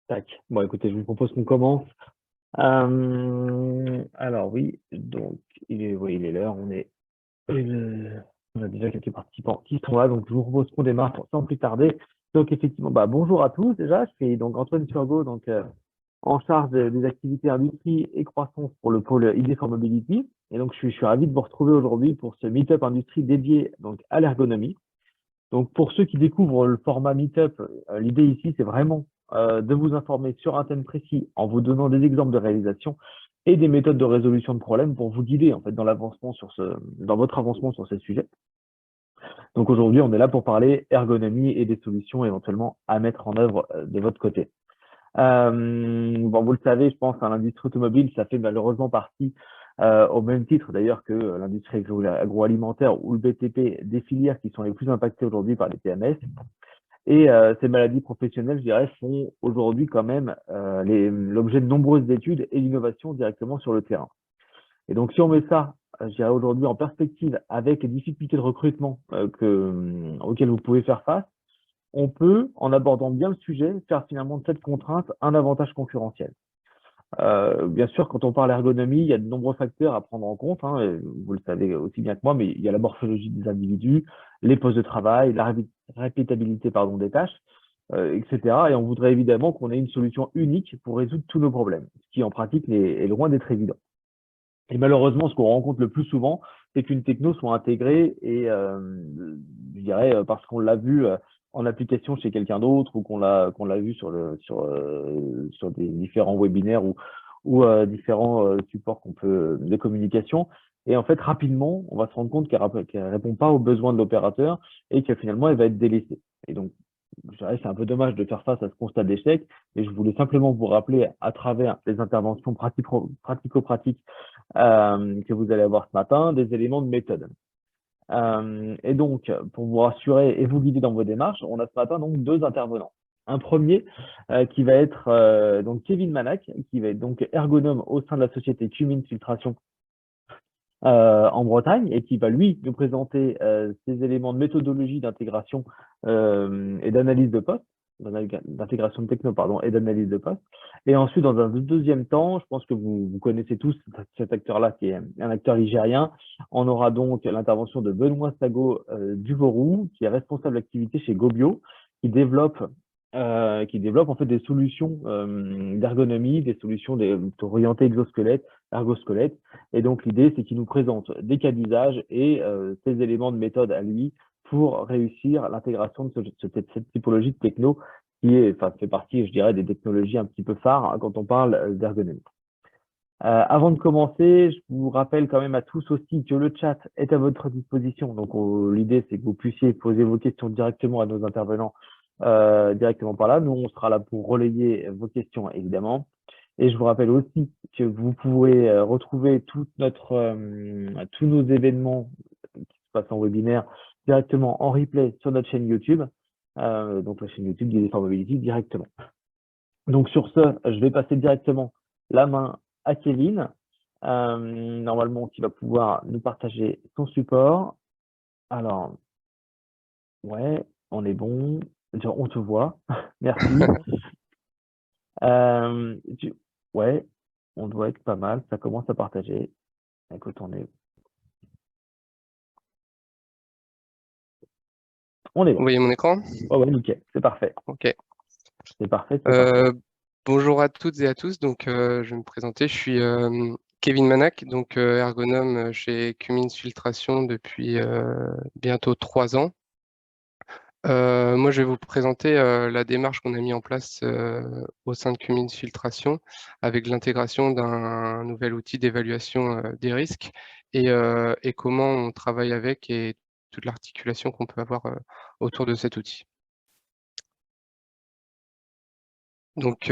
Tac. Bon, écoutez, je vous propose qu'on commence. Alors oui, donc oui, il est l'heure, on a déjà quelques participants qui sont là, donc je vous propose qu'on démarre sans plus tarder. Donc effectivement, bonjour à tous déjà, je suis donc Antoine Turgot, donc en charge des activités industrie et croissance pour le pôle ID for Mobility. Et donc je suis ravi de vous retrouver aujourd'hui pour ce Meetup industrie dédié donc à l'ergonomie. Donc, pour ceux qui découvrent le format Meetup, l'idée ici, c'est vraiment de vous informer sur un thème précis en vous donnant des exemples de réalisation et des méthodes de résolution de problèmes pour vous guider en fait dans votre avancement sur ces sujets. Donc aujourd'hui, on est là pour parler ergonomie et des solutions éventuellement à mettre en œuvre de votre côté. Bon, vous le savez, je pense, l'industrie automobile, ça fait malheureusement partie, au même titre d'ailleurs que l'industrie agroalimentaire ou le BTP, des filières qui sont les plus impactées aujourd'hui par les PMS. Et ces maladies professionnelles, je dirais, font aujourd'hui quand même l'objet de nombreuses études et d'innovations directement sur le terrain. Et donc, si on met ça, je dirais aujourd'hui en perspective avec les difficultés de recrutement auxquelles vous pouvez faire face, on peut, en abordant bien le sujet, faire finalement de cette contrainte un avantage concurrentiel. Bien sûr, quand on parle ergonomie, il y a de nombreux facteurs à prendre en compte, hein, et vous le savez aussi bien que moi, mais il y a la morphologie des individus, les postes de travail, la répétabilité des tâches, etc. Et on voudrait évidemment qu'on ait une solution unique pour résoudre tous nos problèmes, ce qui en pratique est loin d'être évident. Et malheureusement, ce qu'on rencontre le plus souvent, c'est qu'une techno soit intégrée et je dirais parce qu'on l'a vu en application chez quelqu'un d'autre ou qu'on l'a vu sur des différents webinaires ou différents supports de communication. Et en fait, rapidement, on va se rendre compte qu'elle répond pas aux besoins de l'opérateur et que finalement, elle va être délaissée. Et donc, je dirais, c'est un peu dommage de faire face à ce constat d'échec, mais je voulais simplement vous rappeler à travers les interventions pratico-pratiques que vous allez avoir ce matin, des éléments de méthode. Et donc, pour vous rassurer et vous guider dans vos démarches, on a ce matin donc deux intervenants. Un premier qui va être donc Kevin Manac, qui va être donc ergonome au sein de la société Cumin Filtration en Bretagne et qui va lui nous présenter ces éléments de méthodologie d'intégration et d'analyse de poste, d'intégration de techno, pardon, et d'analyse de poste. Et ensuite, dans un deuxième temps, je pense que vous connaissez tous cet acteur-là qui est un acteur ligérien. On aura donc l'intervention de Benoît Sago Duvorou, qui est responsable d'activité chez Gobio, qui développe en fait des solutions d'ergonomie, des solutions orientées exosquelette, ergosquelette. Et donc, l'idée, c'est qu'il nous présente des cas d'usage et ses éléments de méthode à lui pour réussir l'intégration de cette typologie de techno qui fait partie, je dirais, des technologies un petit peu phares hein, quand on parle d'ergonomie. Avant de commencer, je vous rappelle quand même à tous aussi que le chat est à votre disposition. Donc, l'idée, c'est que vous puissiez poser vos questions directement à nos intervenants directement par là. Nous, on sera là pour relayer vos questions, évidemment. Et je vous rappelle aussi que vous pouvez retrouver tous nos événements qui se passent en webinaire directement en replay sur notre chaîne YouTube. Donc, la chaîne YouTube d'ID for Mobility directement. Donc, sur ce, je vais passer directement la main à Kevin, normalement, qui va pouvoir nous partager son support. Alors, ouais, on est bon. On te voit. Merci. Euh, ouais, on doit être pas mal. Ça commence à partager. Écoute, on est Vous bon. voyez mon écran? Oh ouais, nickel. C'est parfait. Ok. C'est parfait, c'est parfait. Bonjour à toutes et à tous. Donc, je vais me présenter. Je suis Kevin Manac, donc ergonome chez Cummins Filtration depuis bientôt 3 ans. Moi, je vais vous présenter la démarche qu'on a mis en place au sein de Cummins Filtration avec l'intégration d'un nouvel outil d'évaluation des risques et comment on travaille avec et toute l'articulation qu'on peut avoir autour de cet outil. Donc,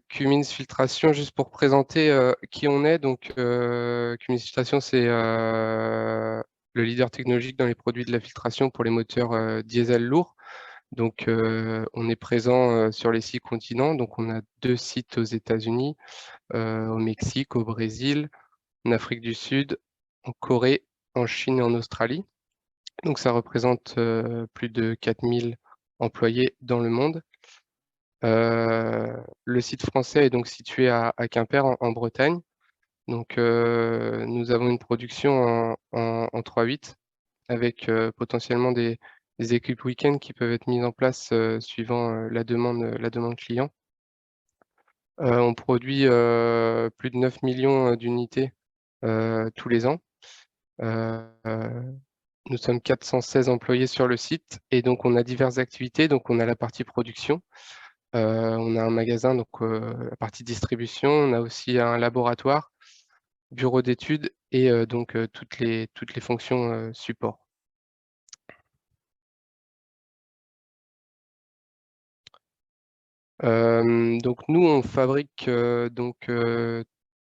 Cummins Filtration, juste pour présenter qui on est. Donc, Cummins Filtration, c'est le leader technologique dans les produits de la filtration pour les moteurs diesel lourds. Donc, on est présent sur les 6 continents. Donc, on a 2 sites aux États-Unis, au Mexique, au Brésil, en Afrique du Sud, en Corée, en Chine et en Australie. Donc, ça représente plus de 4000 employés dans le monde. le site français est donc situé à Quimper, en Bretagne. Donc, nous avons une production en 3/8 avec potentiellement des équipes week-end qui peuvent être mises en place suivant la demande client. On produit plus de 9 millions d'unités tous les ans. Nous sommes 416 employés sur le site et donc on a diverses activités. Donc on a la partie production, on a un magasin, donc la partie distribution, on a aussi un laboratoire, bureau d'études et donc toutes les fonctions support. Donc nous, on fabrique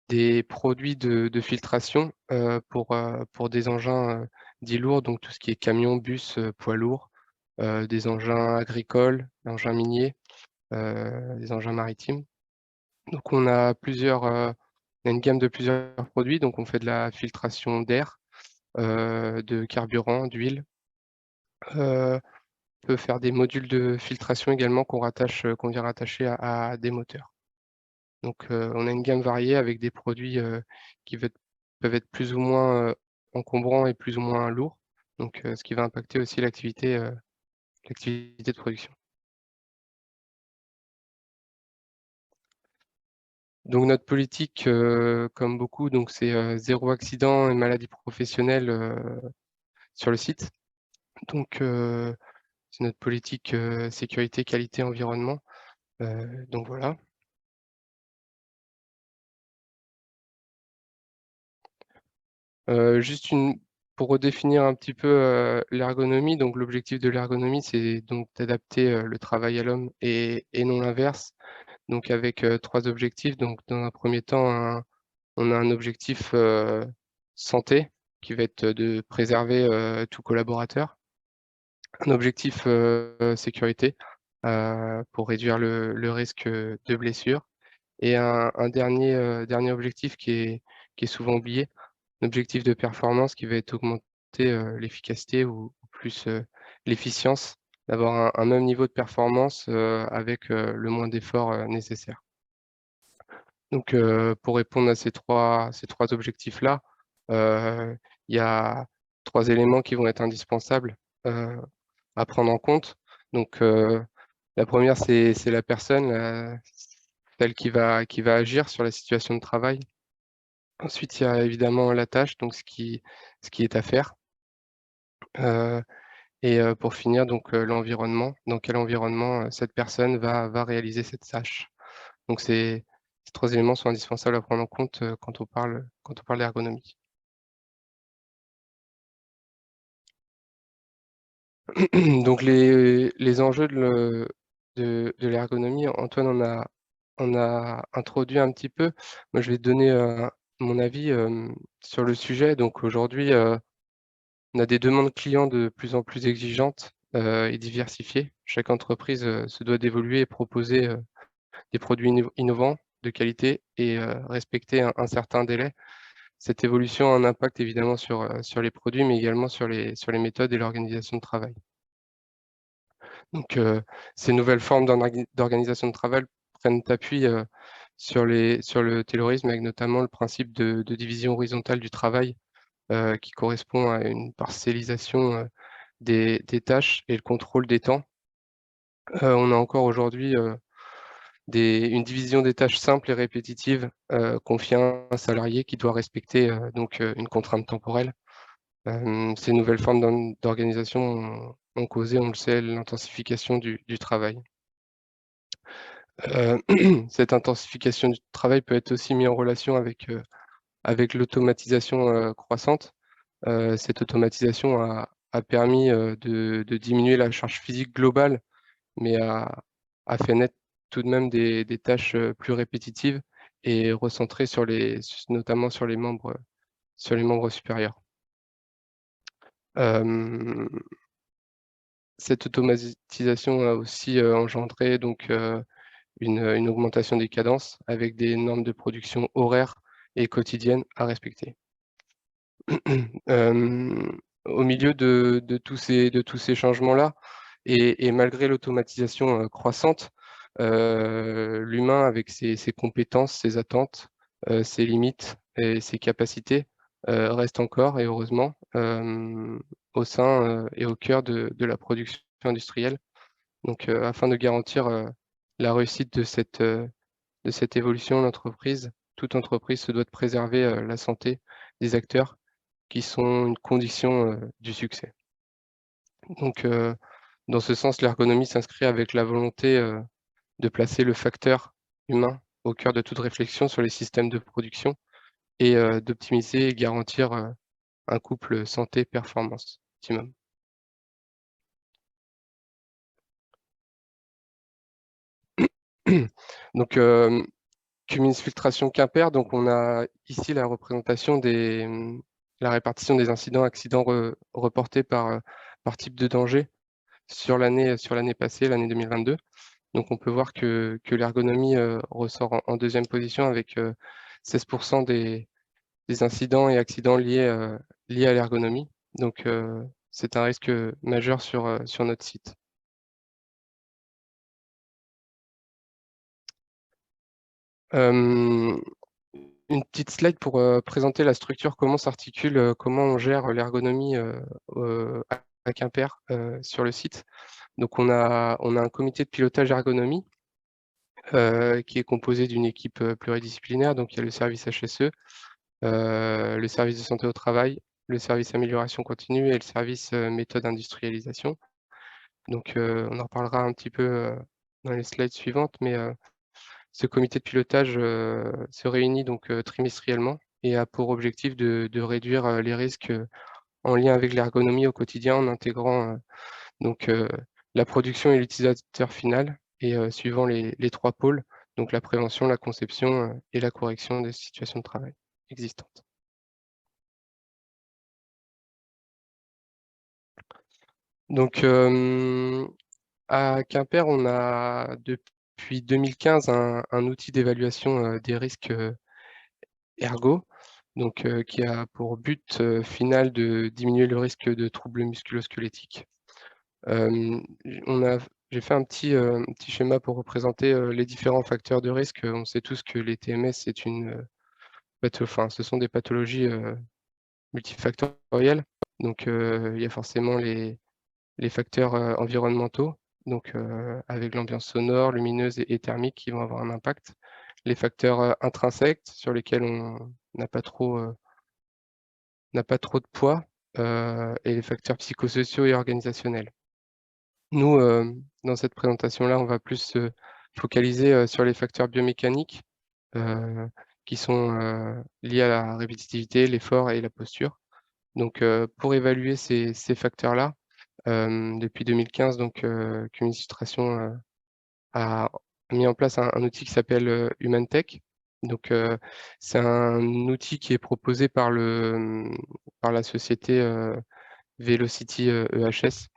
des produits de filtration pour des engins dits lourds, donc tout ce qui est camion, bus, poids lourds, des engins agricoles, engins miniers, des engins maritimes. Donc on a une gamme de plusieurs produits, donc on fait de la filtration d'air, de carburant, d'huile. On peut faire des modules de filtration également qu'on vient rattacher à des moteurs. Donc, on a une gamme variée avec des produits qui peuvent être plus ou moins encombrants et plus ou moins lourds. Donc, ce qui va impacter aussi l'activité de production. Donc, notre politique, comme beaucoup, donc c'est 0 accident et maladie professionnelle sur le site. Donc, c'est notre politique sécurité, qualité, environnement. Donc voilà. Juste pour redéfinir un petit peu l'ergonomie, donc l'objectif de l'ergonomie, c'est donc d'adapter le travail à l'homme et non l'inverse. Donc avec 3 objectifs. Donc dans un premier temps, on a un objectif santé qui va être de préserver tout collaborateur. Un objectif sécurité pour réduire le risque de blessure. Et un dernier objectif qui est souvent oublié, un objectif de performance qui va être augmenter l'efficacité ou plus l'efficience, d'avoir un même niveau de performance avec le moins d'efforts nécessaires. Donc, pour répondre à ces trois objectifs-là, il y a 3 éléments qui vont être indispensables à prendre en compte. Donc, la première, c'est la personne, celle qui va agir sur la situation de travail. Ensuite, il y a évidemment la tâche, donc ce qui est à faire. Et pour finir, donc l'environnement. Dans quel environnement cette personne va réaliser cette tâche. Donc ces 3 éléments sont indispensables à prendre en compte quand on parle d'ergonomie. Donc les enjeux de l'ergonomie, Antoine en a introduit un petit peu. Moi, je vais te donner mon avis sur le sujet. Donc aujourd'hui, on a des demandes clients de plus en plus exigeantes et diversifiées. Chaque entreprise se doit d'évoluer et proposer des produits innovants, de qualité et respecter un certain délai. Cette évolution a un impact évidemment sur les produits, mais également sur les méthodes et l'organisation de travail. Donc, ces nouvelles formes d'organisation de travail prennent appui sur le taylorisme, avec notamment le principe de division horizontale du travail, qui correspond à une parcellisation des tâches et le contrôle des temps. On a encore aujourd'hui une division des tâches simples et répétitives confiées à un salarié qui doit respecter donc une contrainte temporelle. Ces nouvelles formes d'organisation ont causé, on le sait, l'intensification du travail. Cette intensification du travail peut être aussi mise en relation avec l'automatisation croissante. Cette automatisation a permis de diminuer la charge physique globale, mais a fait naître tout de même des tâches plus répétitives et recentrées notamment sur les membres supérieurs. Cette automatisation a aussi engendré donc une augmentation des cadences avec des normes de production horaires et quotidiennes à respecter. Au milieu de tous ces changements-là et malgré l'automatisation croissante, l'humain avec ses compétences, ses attentes, ses limites et ses capacités reste encore, et heureusement, au sein et au cœur de la production industrielle. Donc, afin de garantir la réussite de cette évolution, toute entreprise se doit de préserver la santé des acteurs qui sont une condition du succès. Donc, dans ce sens, l'ergonomie s'inscrit avec la volonté de placer le facteur humain au cœur de toute réflexion sur les systèmes de production et d'optimiser et garantir un couple santé-performance optimum. Donc, Cummins Filtration Quimper, donc on a ici la représentation la répartition des incidents, accidents reportés par type de danger sur l'année passée, l'année 2022. Donc on peut voir que l'ergonomie ressort en deuxième position avec 16% des incidents et accidents liés à l'ergonomie. Donc c'est un risque majeur sur notre site. Une petite slide pour présenter la structure, comment s'articule, comment on gère l'ergonomie à Quimper sur le site. Donc on a un comité de pilotage ergonomie qui est composé d'une équipe pluridisciplinaire. Donc il y a le service HSE, le service de santé au travail, le service amélioration continue et le service méthode industrialisation. Donc on en reparlera un petit peu dans les slides suivantes, mais ce comité de pilotage se réunit donc trimestriellement et a pour objectif de réduire les risques en lien avec l'ergonomie au quotidien en intégrant donc la production et l'utilisateur final et suivant les trois pôles, donc la prévention, la conception et la correction des situations de travail existantes. Donc à Quimper, on a depuis 2015 un outil d'évaluation des risques ergo, donc qui a pour but final de diminuer le risque de troubles musculo-squelettiques. J'ai fait un petit schéma pour représenter les différents facteurs de risque. On sait tous que les TMS, ce sont des pathologies multifactorielles. Donc, il y a forcément les facteurs environnementaux, donc avec l'ambiance sonore, lumineuse et thermique qui vont avoir un impact. Les facteurs intrinsèques sur lesquels on n'a pas trop de poids, et les facteurs psychosociaux et organisationnels. Nous, dans cette présentation-là, on va plus se focaliser sur les facteurs biomécaniques qui sont liés à la répétitivité, l'effort et la posture. Donc, pour évaluer ces facteurs-là, depuis 2015, donc, Cummins Filtration a mis en place un outil qui s'appelle HumanTech. Donc, c'est un outil qui est proposé par la société Velocity EHS,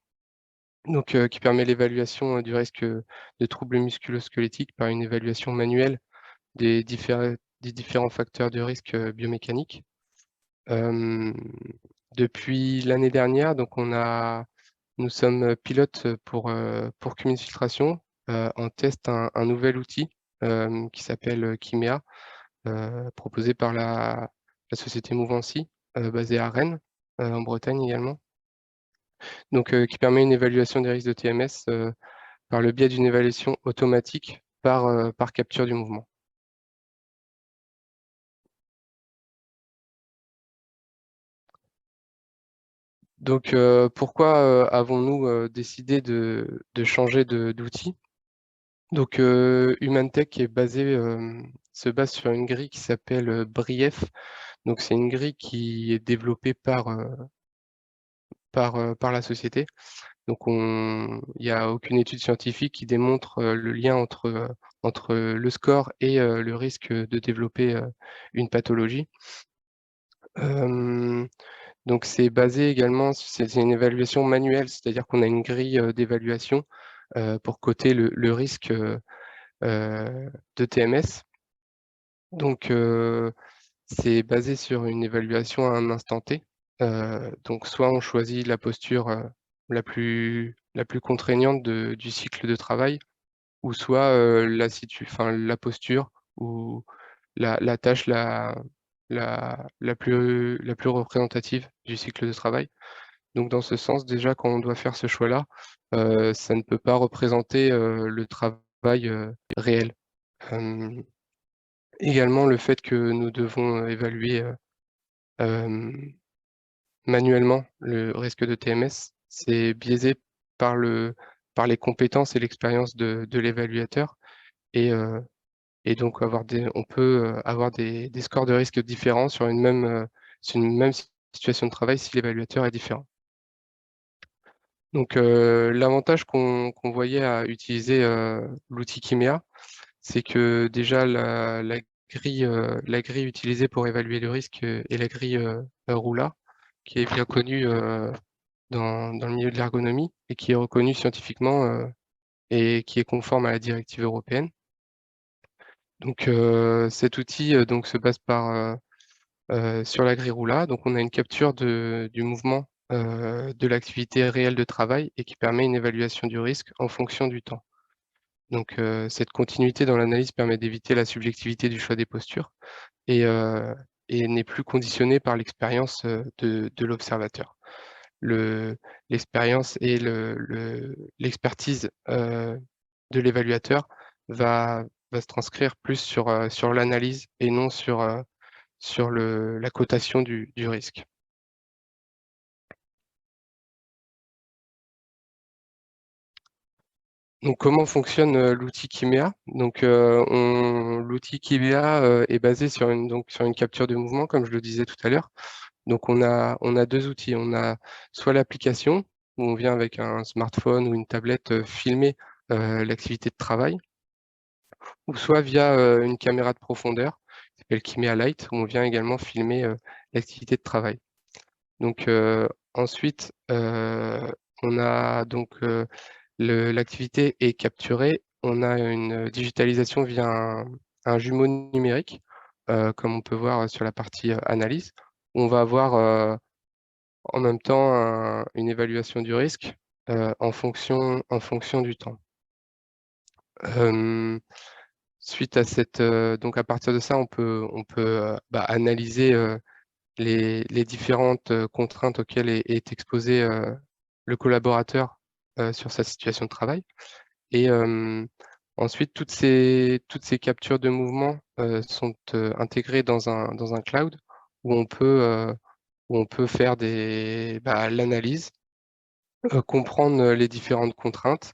donc, qui permet l'évaluation du risque de troubles musculo-squelettiques par une évaluation manuelle des différents facteurs de risque biomécaniques. Depuis l'année dernière, donc nous sommes pilotes pour Cummins Filtration. On teste un nouvel outil qui s'appelle Kimea, proposé par la société Mouvancy, basée à Rennes, en Bretagne également. Donc, qui permet une évaluation des risques de TMS par le biais d'une évaluation automatique par capture du mouvement. Donc, pourquoi avons-nous décidé de changer d'outil? Donc, HumanTech se base sur une grille qui s'appelle Brief. Donc, c'est une grille qui est développée par la société. Donc, il n'y a aucune étude scientifique qui démontre le lien entre le score et le risque de développer une pathologie. Donc, c'est basé également, c'est une évaluation manuelle, c'est-à-dire qu'on a une grille d'évaluation pour coter le risque de TMS. Donc, c'est basé sur une évaluation à un instant T. Donc, soit on choisit la posture la plus contraignante du cycle de travail, ou soit la posture ou la tâche la plus représentative du cycle de travail. Donc dans ce sens, déjà, quand on doit faire ce choix-là, ça ne peut pas représenter le travail réel. Euh, Également, le fait que nous devons évaluer manuellement le risque de TMS, c'est biaisé par par les compétences et l'expérience de l'évaluateur. Et, euh, et donc, on peut avoir des scores de risque différents sur une même situation de travail si l'évaluateur est différent. Donc, l'avantage qu'on voyait à utiliser l'outil Kimea, c'est que déjà la grille utilisée pour évaluer le risque est la grille Roula, qui est bien connue dans le milieu de l'ergonomie et qui est reconnue scientifiquement et qui est conforme à la directive européenne. Donc cet outil donc, se base sur la grille Roula. Donc on a une capture du mouvement de l'activité réelle de travail et qui permet une évaluation du risque en fonction du temps. Donc cette continuité dans l'analyse permet d'éviter la subjectivité du choix des postures et, n'est plus conditionnée par l'expérience de l'observateur. L'expérience et l'expertise de l'évaluateur va se transcrire plus sur l'analyse et non sur la cotation du risque. Donc, comment fonctionne l'outil Kimea? Donc, l'outil Kimea est basé sur sur une capture de mouvement, comme je le disais tout à l'heure. Donc, on a deux outils. On a soit l'application, où on vient avec un smartphone ou une tablette filmer l'activité de travail, ou soit via une caméra de profondeur, qui s'appelle Kimea Light, où on vient également filmer l'activité de travail. Donc, ensuite, on a donc l'activité est capturée. On a une digitalisation via un jumeau numérique, comme on peut voir sur la partie analyse. On va avoir en même temps une évaluation du risque en fonction du temps. Suite à donc à partir de ça, on peut analyser les différentes contraintes auxquelles est exposé le collaborateur sur sa situation de travail. Et ensuite, toutes ces captures de mouvement sont intégrées dans un cloud où où on peut faire l'analyse, comprendre les différentes contraintes,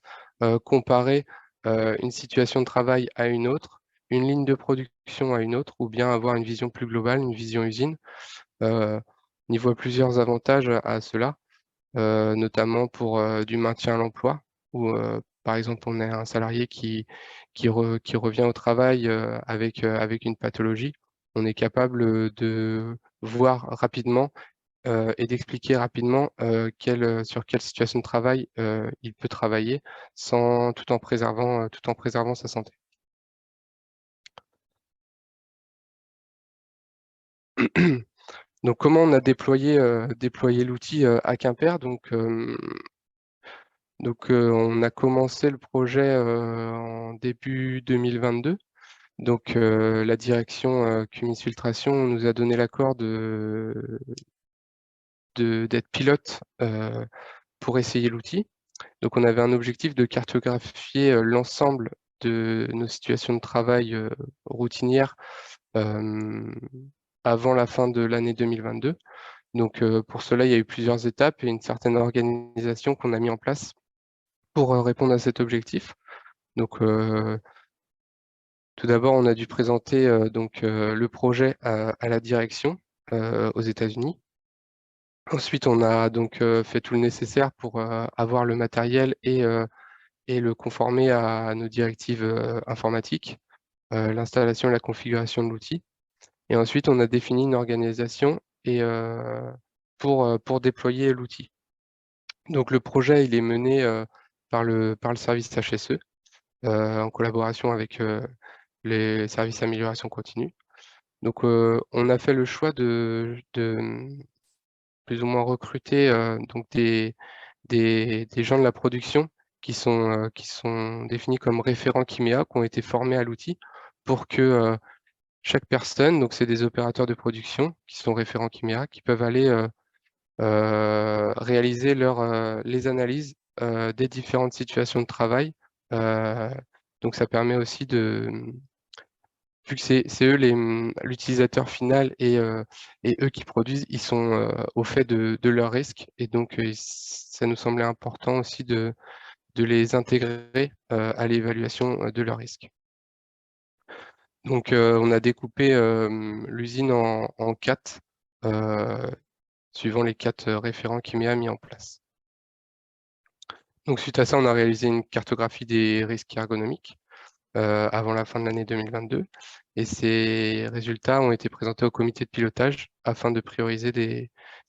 comparer une situation de travail à une autre, une ligne de production à une autre, ou bien avoir une vision plus globale, une vision usine. On y voit plusieurs avantages à cela, notamment pour du maintien à l'emploi, où par exemple on a un salarié qui revient au travail avec une pathologie. On est capable de voir rapidement et d'expliquer rapidement sur quelle situation de travail il peut travailler tout en préservant sa santé. Donc, comment on a déployé l'outil à Quimper? On a commencé le projet en début 2022. Donc, la direction Cummins Filtration nous a donné l'accord d'être pilote pour essayer l'outil. Donc, on avait un objectif de cartographier l'ensemble de nos situations de travail routinières avant la fin de l'année 2022. Donc, pour cela, il y a eu plusieurs étapes et une certaine organisation qu'on a mis en place pour répondre à cet objectif. Donc, tout d'abord, on a dû présenter le projet à la direction aux États-Unis. Ensuite, on a donc fait tout le nécessaire pour avoir le matériel et le conformer à nos directives informatiques, l'installation et la configuration de l'outil. Et ensuite, on a défini une organisation pour déployer l'outil. Donc, le projet, il est mené par le service HSE en collaboration avec les services amélioration continue. Donc, on a fait le choix de plus ou moins recruter donc des gens de la production qui sont définis comme référents Kiméa, qui ont été formés à l'outil pour que chaque personne, donc c'est des opérateurs de production qui sont référents Kiméa, qui peuvent aller réaliser les analyses des différentes situations de travail. Donc ça permet aussi vu que c'est eux l'utilisateur final et eux qui produisent, ils sont au fait de leurs risques. Et donc ça nous semblait important aussi de les intégrer à l'évaluation de leurs risques. Donc on a découpé l'usine en 4, suivant les 4 référents Kiméa mis en place. Donc suite à ça, on a réalisé une cartographie des risques ergonomiques avant la fin de l'année 2022. Et ces résultats ont été présentés au comité de pilotage afin de prioriser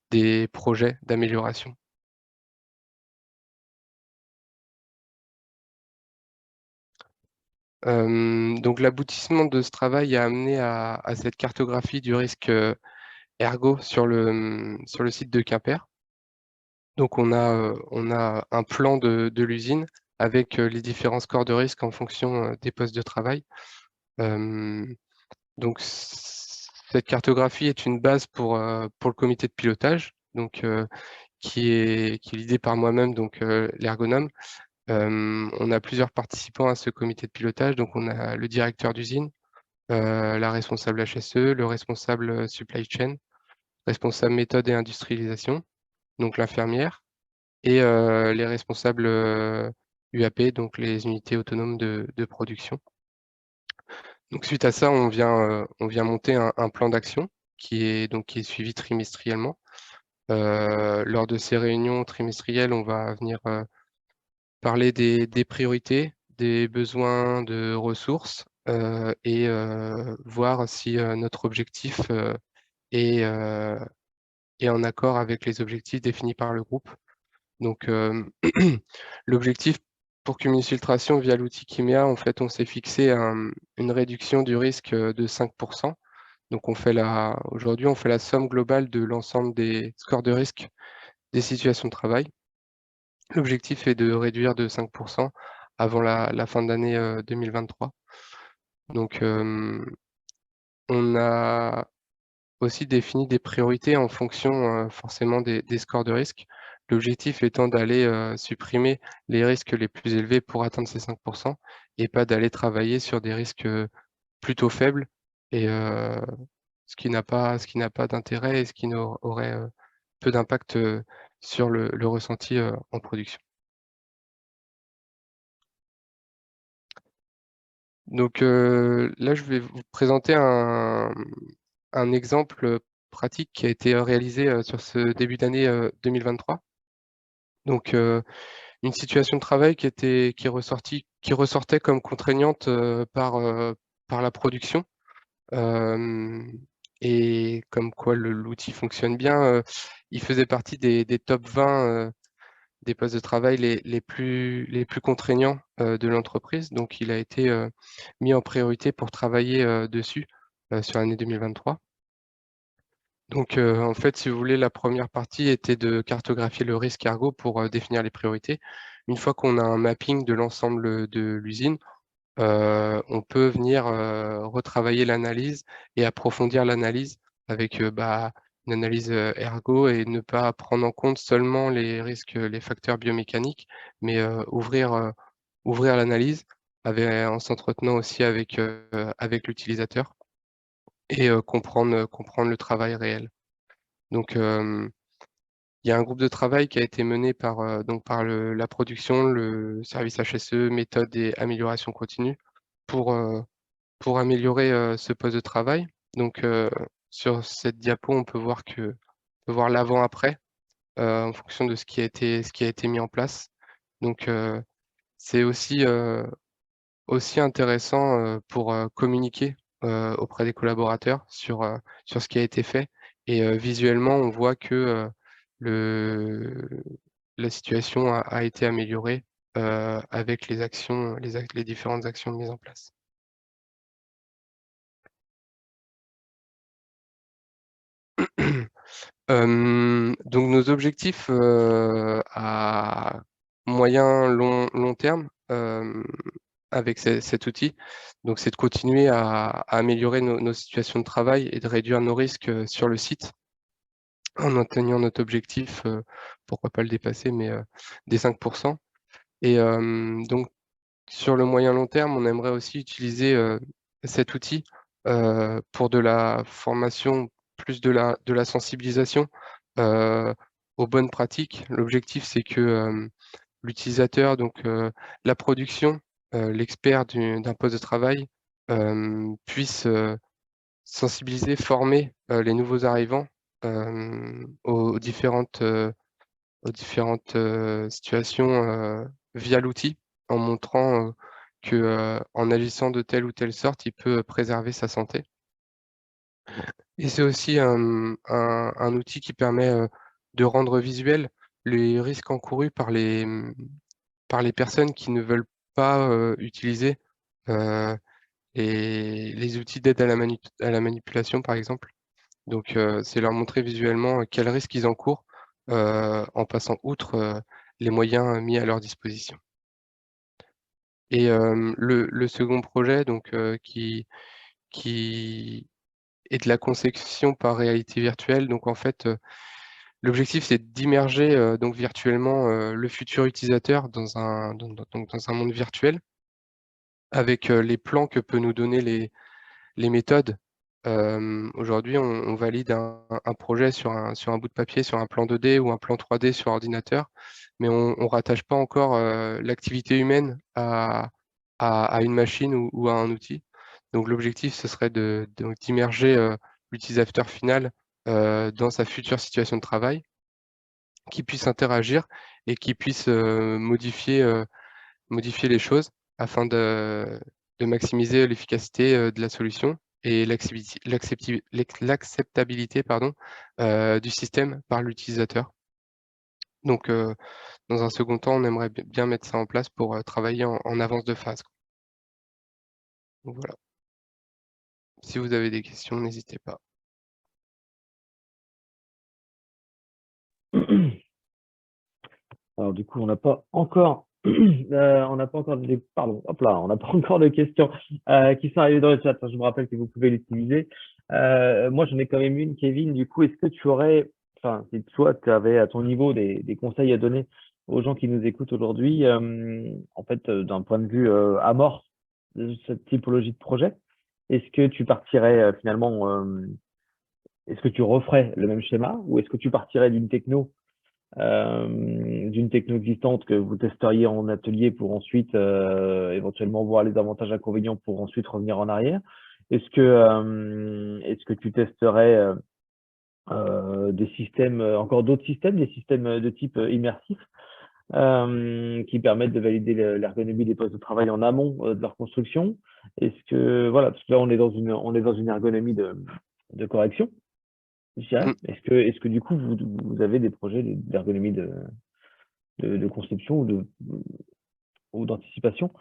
des projets d'amélioration. Donc l'aboutissement de ce travail a amené à cette cartographie du risque ergo sur le site de Quimper. Donc on a un plan de l'usine avec les différents scores de risque en fonction des postes de travail. Donc cette cartographie est une base pour le comité de pilotage, donc qui est l'idée par moi-même, donc l'ergonome. On a plusieurs participants à ce comité de pilotage, donc on a le directeur d'usine, la responsable HSE, le responsable supply chain, responsable méthode et industrialisation, donc l'infirmière, et les responsables UAP, donc les unités autonomes de production. Donc suite à ça, on vient monter un plan d'action qui est suivi trimestriellement. Lors de ces réunions trimestrielles, on va venir parler des priorités, des besoins de ressources et voir si notre objectif est, est en accord avec les objectifs définis par le groupe. Donc l'objectif pour Filtration via l'outil Kiméa, en fait, on s'est fixé une réduction du risque de 5%. Donc aujourd'hui, on fait la somme globale de l'ensemble des scores de risque des situations de travail. L'objectif est de réduire de 5% avant la fin d'année 2023. Donc on a aussi défini des priorités en fonction forcément des scores de risque. L'objectif étant d'aller supprimer les risques les plus élevés pour atteindre ces 5% et pas d'aller travailler sur des risques plutôt faibles et ce qui n'a pas d'intérêt et ce qui aurait peu d'impact sur le ressenti en production. Donc là, je vais vous présenter un exemple pratique qui a été réalisé sur ce début d'année 2023. Donc une situation de travail qui ressortait comme contraignante par la production. Et comme quoi l'outil fonctionne bien, il faisait partie des top 20 des postes de travail les plus contraignants de l'entreprise. Donc il a été mis en priorité pour travailler dessus sur l'année 2023. Donc en fait, si vous voulez, la première partie était de cartographier le risque ergo pour définir les priorités. Une fois qu'on a un mapping de l'ensemble de l'usine, on peut venir retravailler l'analyse et approfondir l'analyse avec une analyse ergo et ne pas prendre en compte seulement les risques, les facteurs biomécaniques, mais ouvrir l'analyse en s'entretenant aussi avec l'utilisateur et comprendre le travail réel. Donc il y a un groupe de travail qui a été mené par la production, le service HSE, méthode et amélioration continue pour améliorer ce poste de travail. Donc sur cette diapo, on peut voir l'avant-après en fonction de ce qui a été mis en place. Donc c'est aussi intéressant pour communiquer auprès des collaborateurs sur ce qui a été fait. Et visuellement, on voit que la situation a été améliorée avec les différentes actions mises en place. Donc nos objectifs à moyen, long terme avec cet outil. Donc, c'est de continuer à améliorer nos situations de travail et de réduire nos risques sur le site en atteignant notre objectif, pourquoi pas le dépasser, mais des 5%. Et donc, sur le moyen long terme, on aimerait aussi utiliser cet outil pour de la formation, plus de la sensibilisation aux bonnes pratiques. L'objectif, c'est que l'utilisateur, donc la production, l'expert d'un poste de travail puisse sensibiliser, former les nouveaux arrivants aux différentes situations via l'outil, en montrant que en agissant de telle ou telle sorte, il peut préserver sa santé. Et c'est aussi un outil qui permet de rendre visuel les risques encourus par les personnes qui ne veulent pas utiliser les outils d'aide à la manipulation, par exemple. Donc, c'est leur montrer visuellement quels risques ils encourent en passant outre les moyens mis à leur disposition. Et le second projet, donc, qui est de la conception par réalité virtuelle. Donc, en fait, l'objectif, c'est d'immerger donc virtuellement le futur utilisateur dans un monde virtuel avec les plans que peut nous donner les méthodes. Aujourd'hui, on valide un projet sur un bout de papier, sur un plan 2D ou un plan 3D sur ordinateur, mais on ne rattache pas encore l'activité humaine à une machine ou à un outil. Donc l'objectif, ce serait d'immerger l'utilisateur final dans sa future situation de travail, qui puisse interagir et qui puisse modifier les choses afin de maximiser l'efficacité de la solution et l'acceptabilité du système par l'utilisateur. Donc, dans un second temps, on aimerait bien mettre ça en place pour travailler en avance de phase. Donc voilà. Si vous avez des questions, n'hésitez pas. Alors du coup, on n'a pas encore, on n'a pas encore pardon, hop là, on n'a pas encore de questions qui sont arrivées dans le chat. Je me rappelle que vous pouvez l'utiliser. Moi, j'en ai quand même une, Kevin. Du coup, est-ce que tu aurais, enfin, si toi, tu avais à ton niveau des conseils à donner aux gens qui nous écoutent aujourd'hui, en fait, d'un point de vue amorce de cette typologie de projet, est-ce que tu partirais finalement, est-ce que tu referais le même schéma ou est-ce que tu partirais d'une techno existante que vous testeriez en atelier pour ensuite éventuellement voir les avantages inconvénients pour ensuite revenir en arrière? Est-ce que tu testerais des systèmes, encore d'autres systèmes, des systèmes de type immersif qui permettent de valider l'ergonomie des postes de travail en amont de leur construction? Est-ce que voilà, parce que là on est dans une ergonomie de correction, je dirais. Mmh. Est-ce que du coup vous avez des projets d'ergonomie de conception ou d'anticipation?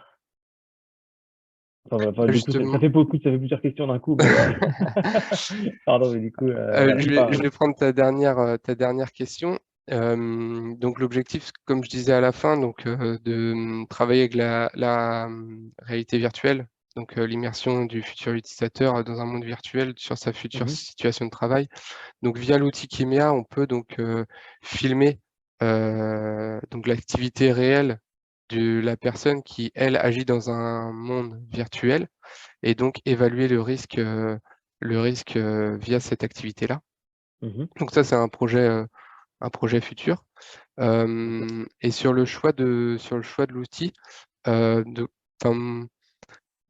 Enfin, Bah, du coup, ça justement, fait beaucoup, ça fait plusieurs questions d'un coup, mais pardon, mais du coup, voilà. je vais prendre ta dernière question. Donc l'objectif, comme je disais à la fin, donc de travailler avec la réalité virtuelle, donc l'immersion du futur utilisateur dans un monde virtuel sur sa future Mhm, situation de travail. Donc via l'outil Kimea, on peut donc filmer donc l'activité réelle de la personne qui, elle, agit dans un monde virtuel et donc évaluer le risque via cette activité-là. mhm, Donc ça, c'est un projet futur. Et sur le choix de l'outil, de, enfin,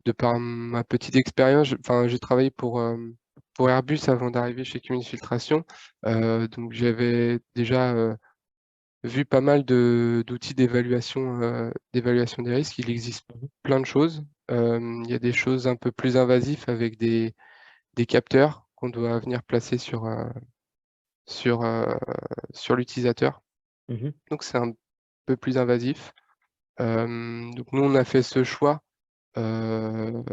de par ma petite expérience, j'ai travaillé pour Airbus avant d'arriver chez Cummins Filtration. Donc j'avais déjà vu pas mal d'outils d'évaluation des risques. Il existe mhm, plein de choses. Il y a des choses un peu plus invasives avec des capteurs qu'on doit venir placer sur, euh, sur l'utilisateur. mhm. Donc c'est un peu plus invasif. Donc nous, on a fait ce choix euh,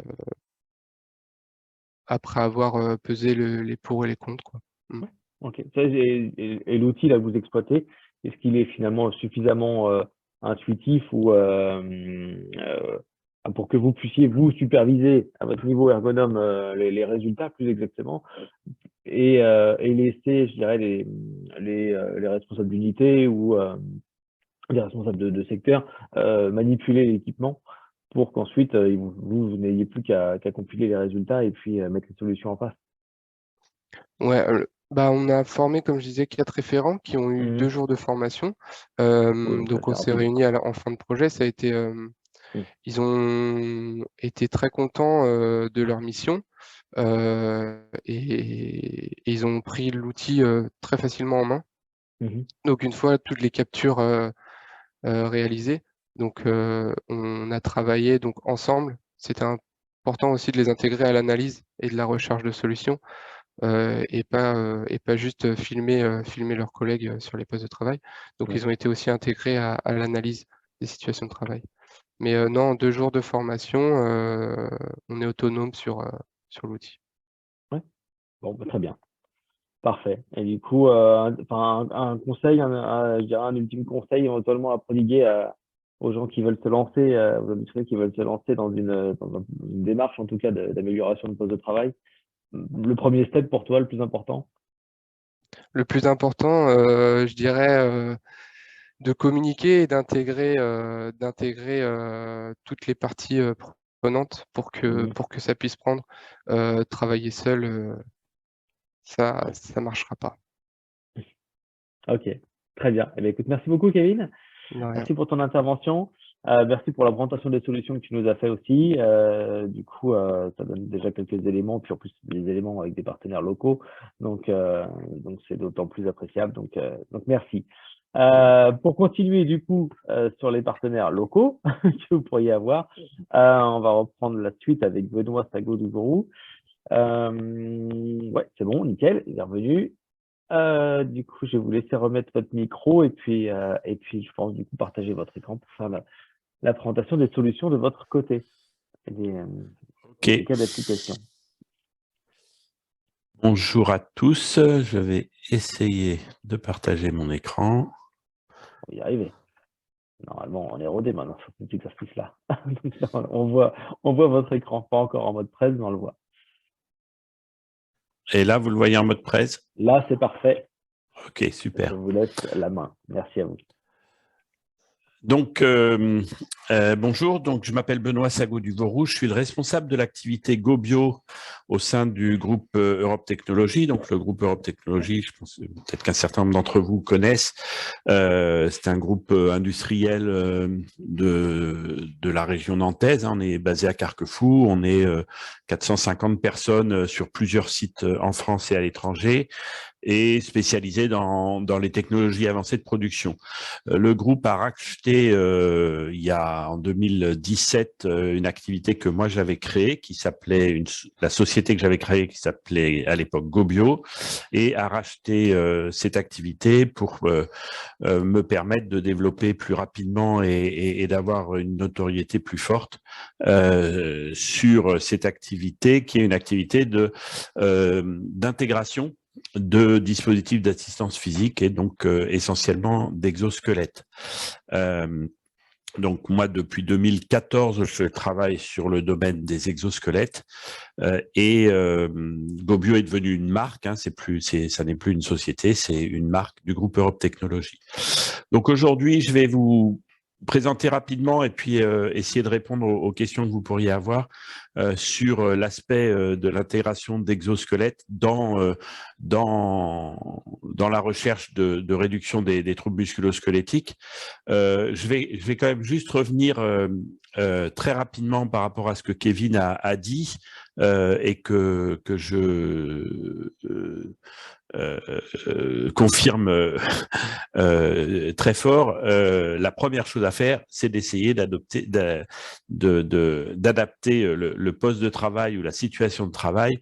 après avoir pesé les pour et les contre, quoi. Mm. Ok. Et l'outil là que vous exploitez, est-ce qu'il est finalement suffisamment intuitif ou pour que vous puissiez vous superviser à votre niveau ergonome les résultats plus exactement et laisser, je dirais, les responsables d'unité ou les responsables de secteur manipuler l'équipement pour qu'ensuite vous n'ayez plus qu'à compiler les résultats et puis mettre les solutions en place. Ouais, bah, on a formé, comme je disais, 4 référents qui ont eu 2 Mhm. jours de formation. Oui, donc ça, Donc on c'est s'est rapide. réunis en fin de projet. Ça a été, Mhm. ils ont été très contents de leur mission et ils ont pris l'outil très facilement en main. Mhm. Donc une fois toutes les captures réalisées, donc on a travaillé donc ensemble. C'était important aussi de les intégrer à l'analyse et de la recherche de solutions. Et pas juste filmer leurs collègues sur les postes de travail. Donc Ouais. ils ont été aussi intégrés à l'analyse des situations de travail. Mais non, en 2 jours de formation, on est autonome sur l'outil. Ouais. Bon, bah, très bien. Parfait. Et du coup, enfin, un conseil, je dirais un ultime conseil éventuellement à prodiguer aux gens qui veulent se lancer, aux industriels qui veulent se lancer dans une démarche en tout cas d'amélioration de poste de travail. Le premier step pour toi, le plus important? Le plus important, je dirais, de communiquer et d'intégrer toutes les parties prenantes Mhm. pour que ça puisse prendre. Travailler seul, ça marchera pas. Ok, très bien. Eh bien, écoute, merci beaucoup, Kevin. De rien. Merci pour ton intervention. Merci pour la présentation des solutions que tu nous as fait aussi. Du coup, ça donne déjà quelques éléments, puis en plus des éléments avec des partenaires locaux. Donc c'est d'autant plus appréciable. Donc merci. Pour continuer du coup sur les partenaires locaux que vous pourriez avoir, on va reprendre la suite avec Benoît Sago-Dougourou. Ouais, c'est bon, nickel, il est revenu. Du coup, je vais vous laisser remettre votre micro et puis je pense du coup partager votre écran pour faire la présentation des solutions de votre côté et Ok, des cas d'application. bonjour à tous. Je vais essayer de partager mon écran. On va y arriver. Normalement, on est rodé maintenant sur cet exercice-là. On voit votre écran, pas encore en mode presse, mais on le voit. Et là, vous le voyez en mode presse. Là, c'est parfait. Ok, Je super. vous laisse la main. Merci à vous. Donc, bonjour, donc je m'appelle Benoît Sago-Duvorou, je suis le responsable de l'activité GoBio au sein du groupe Europe Technologies. Donc, le groupe Europe Technologies, je pense peut-être qu'un certain nombre d'entre vous connaissent. C'est un groupe industriel de la région nantaise. On est basé à Carquefou, on est 450 personnes sur plusieurs sites en France et à l'étranger, et spécialisé dans les technologies avancées de production. Le groupe a racheté il y a en 2017 une activité que moi j'avais créée qui s'appelait la société que j'avais créée qui s'appelait à l'époque GoBio, et a racheté cette activité pour me permettre de développer plus rapidement et d'avoir une notoriété plus forte sur cette activité qui est une activité d'intégration de dispositifs d'assistance physique et donc essentiellement d'exosquelettes. Donc moi, depuis 2014, je travaille sur le domaine des exosquelettes et GoBio est devenu une marque. Hein, ça n'est plus une société, c'est une marque du groupe Europe Technologies. Donc aujourd'hui, je vais vous présenter rapidement et puis essayer de répondre aux questions que vous pourriez avoir sur l'aspect de l'intégration d'exosquelettes dans la recherche de réduction des troubles musculo-squelettiques. Je vais quand même juste revenir très rapidement par rapport à ce que Kevin a dit et que je confirme très fort. La première chose à faire, c'est d'essayer d'adapter le poste de travail ou la situation de travail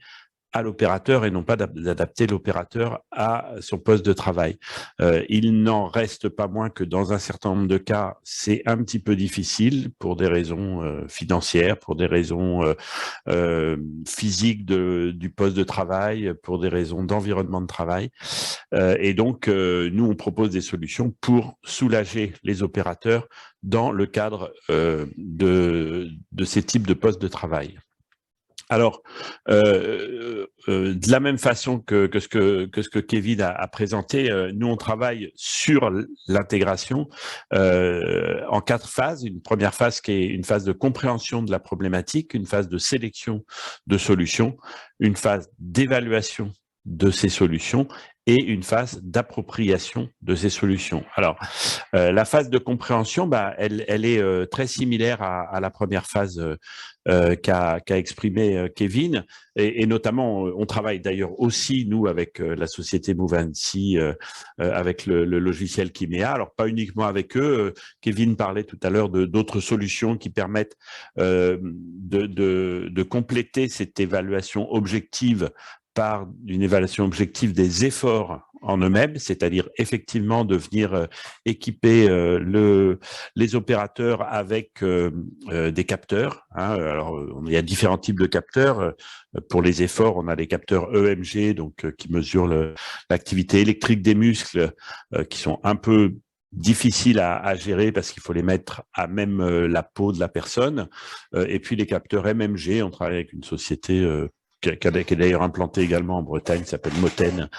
à l'opérateur et non pas d'adapter l'opérateur à son poste de travail. Il n'en reste pas moins que dans un certain nombre de cas, c'est un petit peu difficile pour des raisons financières, pour des raisons physiques du poste de travail, pour des raisons d'environnement de travail. Et donc, nous, on propose des solutions pour soulager les opérateurs dans le cadre de ces types de postes de travail. Alors, de la même façon que ce que Kevin a présenté, nous, on travaille sur l'intégration en 4 phases. Une première phase qui est une phase de compréhension de la problématique, une phase de sélection de solutions, une phase d'évaluation de ces solutions et une phase d'appropriation de ces solutions. Alors, la phase de compréhension, elle est très similaire à la première phase qu'a exprimé Kevin, et notamment, on travaille d'ailleurs aussi, nous, avec la société Movancy, avec le logiciel Kimea. Alors, pas uniquement avec eux. Kevin parlait tout à l'heure d'autres solutions qui permettent de compléter cette évaluation objective par une évaluation objective des efforts en eux-mêmes, c'est-à-dire effectivement de venir équiper les opérateurs avec des capteurs. Alors, il y a différents types de capteurs. Pour les efforts, on a les capteurs EMG, donc qui mesurent l'activité électrique des muscles, qui sont un peu difficiles à gérer parce qu'il faut les mettre à même la peau de la personne. Et puis les capteurs MMG, on travaille avec une société qui est d'ailleurs implanté également en Bretagne, s'appelle Moten,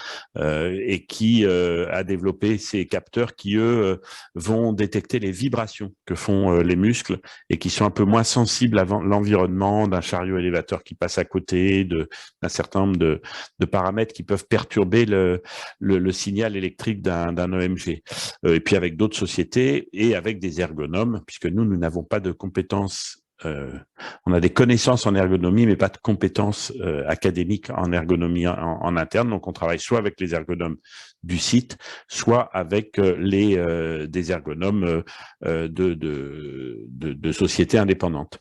et qui a développé ces capteurs qui, eux, vont détecter les vibrations que font les muscles et qui sont un peu moins sensibles à l'environnement, d'un chariot élévateur qui passe à côté, d'un certain nombre de paramètres qui peuvent perturber le signal électrique d'un EMG. Et puis avec d'autres sociétés et avec des ergonomes, puisque nous n'avons pas de compétences. On a des connaissances en ergonomie, mais pas de compétences académiques en ergonomie en interne. Donc, on travaille soit avec les ergonomes du site, soit avec des ergonomes de sociétés indépendantes.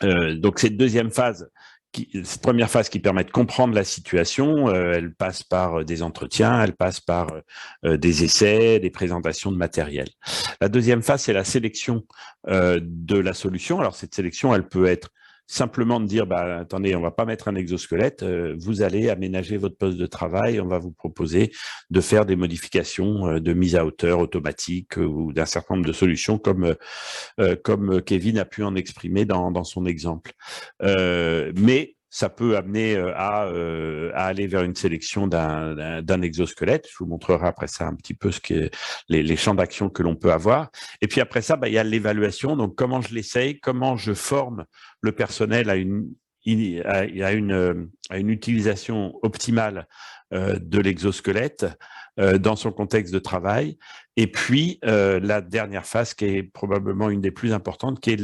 Donc, cette deuxième phase, cette première phase qui permet de comprendre la situation, elle passe par des entretiens, elle passe par des essais, des présentations de matériel. La deuxième phase, c'est la sélection de la solution. Alors, cette sélection, elle peut être simplement de dire, attendez, on va pas mettre un exosquelette, vous allez aménager votre poste de travail, on va vous proposer de faire des modifications de mise à hauteur automatique ou d'un certain nombre de solutions comme Kevin a pu en exprimer dans son exemple. Mais ça peut amener à aller vers une sélection d'un exosquelette. Je vous montrerai après ça un petit peu les champs d'action que l'on peut avoir. Et puis après ça, il y a l'évaluation. Donc, comment je l'essaye, comment je forme le personnel à une utilisation optimale de l'exosquelette dans son contexte de travail. Et puis, la dernière phase, qui est probablement une des plus importantes, qui est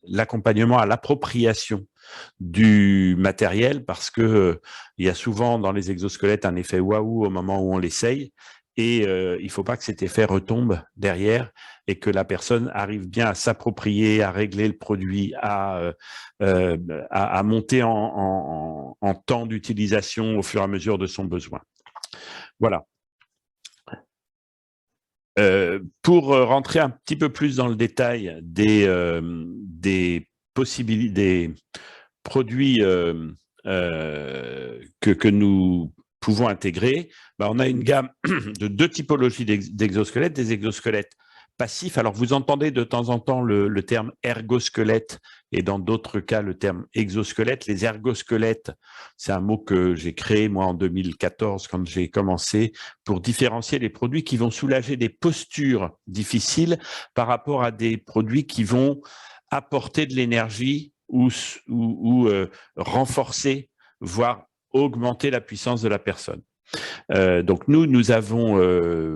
l'accompagnement à l'appropriation du matériel, parce que il y a souvent dans les exosquelettes un effet waouh au moment où on l'essaye, et il ne faut pas que cet effet retombe derrière et que la personne arrive bien à s'approprier, à régler le produit, à monter en temps d'utilisation au fur et à mesure de son besoin. Voilà. Pour rentrer un petit peu plus dans le détail des possibilités, des produits que nous pouvons intégrer, on a une gamme de 2 typologies d'exosquelettes, des exosquelettes passifs. Alors, vous entendez de temps en temps le terme ergosquelette et dans d'autres cas, le terme exosquelette. Les ergosquelettes, c'est un mot que j'ai créé, moi, en 2014, quand j'ai commencé, pour différencier les produits qui vont soulager des postures difficiles par rapport à des produits qui vont apporter de l'énergie ou renforcer, voire augmenter la puissance de la personne. Donc, nous avons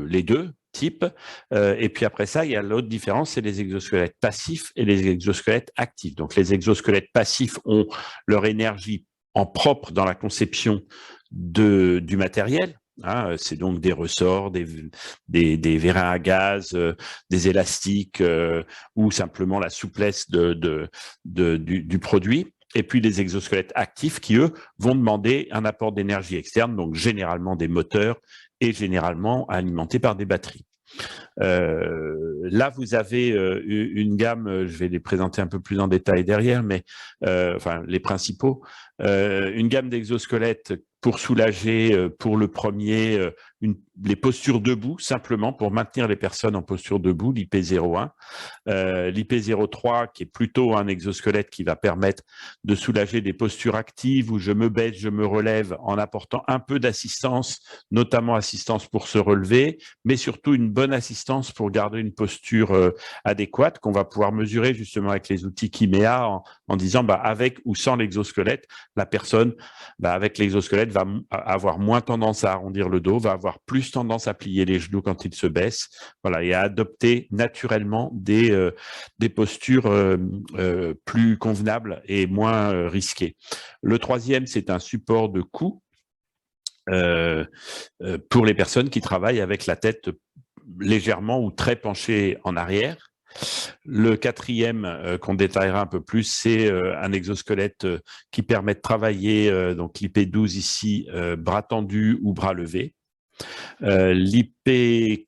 les 2 types. Et puis après ça, il y a l'autre différence, c'est les exosquelettes passifs et les exosquelettes actifs. Donc, les exosquelettes passifs ont leur énergie en propre dans la conception du matériel. C'est donc des ressorts, des vérins à gaz, des élastiques ou simplement la souplesse du produit. et puis les exosquelettes actifs qui, eux, vont demander un apport d'énergie externe, donc généralement des moteurs et généralement alimentés par des batteries. Là, vous avez une gamme, je vais les présenter un peu plus en détail derrière, mais enfin les principaux, une gamme d'exosquelettes pour soulager, pour le premier, les postures debout, simplement pour maintenir les personnes en posture debout, l'IP01. L'IP03, qui est plutôt un exosquelette qui va permettre de soulager des postures actives où je me baisse, je me relève en apportant un peu d'assistance, notamment assistance pour se relever, mais surtout une bonne assistance pour garder une posture adéquate qu'on va pouvoir mesurer justement avec les outils Kimea en disant avec ou sans l'exosquelette, la personne avec l'exosquelette va avoir moins tendance à arrondir le dos, va avoir plus tendance à plier les genoux quand il se baisse, voilà, et à adopter naturellement des postures plus convenables et moins risquées. Le troisième, c'est un support de cou pour les personnes qui travaillent avec la tête légèrement ou très penchée en arrière. Le quatrième qu'on détaillera un peu plus, c'est un exosquelette qui permet de travailler, donc l'IP12 ici, bras tendus ou bras levés. L'IP14,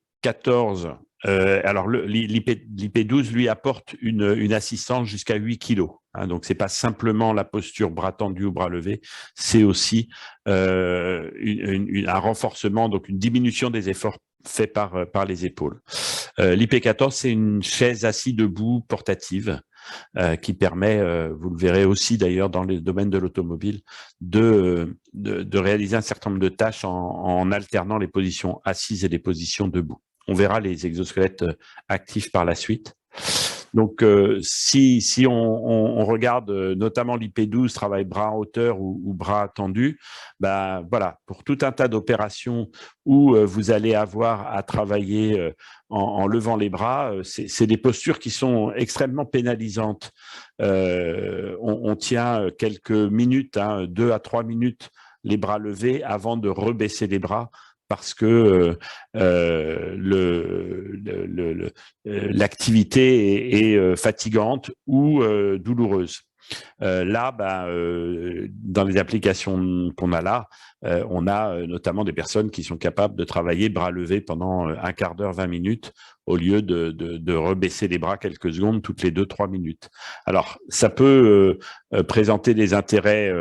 alors l'IP12 lui apporte une assistance jusqu'à 8 kg. Hein, donc, ce n'est pas simplement la posture bras tendus ou bras levés, c'est aussi un renforcement, donc une diminution des efforts faits par les épaules. L'IP14, c'est une chaise assise debout portative qui permet, vous le verrez aussi d'ailleurs dans les domaines de l'automobile, de réaliser un certain nombre de tâches en alternant les positions assises et les positions debout. On verra les exosquelettes actifs par la suite. Donc, si on regarde notamment l'IP12, travail bras en hauteur ou bras tendus, voilà, pour tout un tas d'opérations où vous allez avoir à travailler en levant les bras, c'est des postures qui sont extrêmement pénalisantes. On tient quelques minutes, 2 à 3 minutes, les bras levés avant de rebaisser les bras, parce que l'activité est fatigante ou douloureuse. Là, dans les applications qu'on a là, on a notamment des personnes qui sont capables de travailler bras levés pendant un quart d'heure, 20 minutes, au lieu de rebaisser les bras quelques secondes toutes les 2-3 minutes. Alors, ça peut présenter des intérêts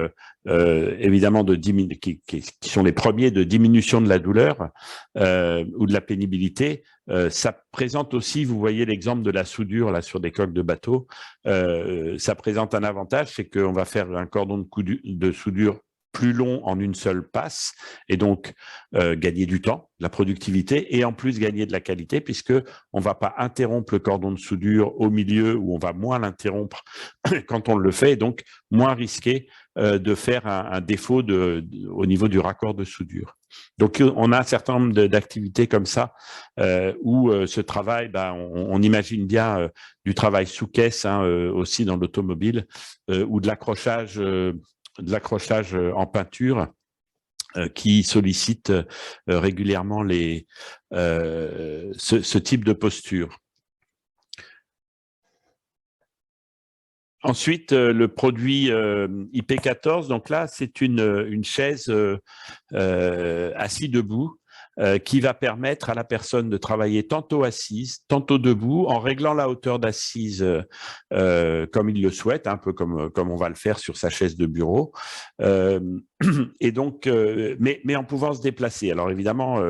évidemment qui sont les premiers de diminution de la douleur ou de la pénibilité. Ça présente aussi, vous voyez l'exemple de la soudure là sur des coques de bateau, ça présente un avantage, c'est qu'on va faire un cordon de soudure plus long en une seule passe et donc gagner du temps, de la productivité et en plus gagner de la qualité puisque on va pas interrompre le cordon de soudure au milieu où on va moins l'interrompre quand on le fait, donc moins risqué de faire un défaut au niveau du raccord de soudure. Donc, on a un certain nombre d'activités comme ça où ce travail, on imagine bien du travail sous caisse aussi dans l'automobile ou de l'accrochage en peinture qui sollicite régulièrement ce type de posture. Ensuite, le produit IP14, donc là, c'est une chaise assise debout qui va permettre à la personne de travailler tantôt assise, tantôt debout, en réglant la hauteur d'assise comme il le souhaite, un peu comme on va le faire sur sa chaise de bureau, et donc, mais en pouvant se déplacer. Alors évidemment,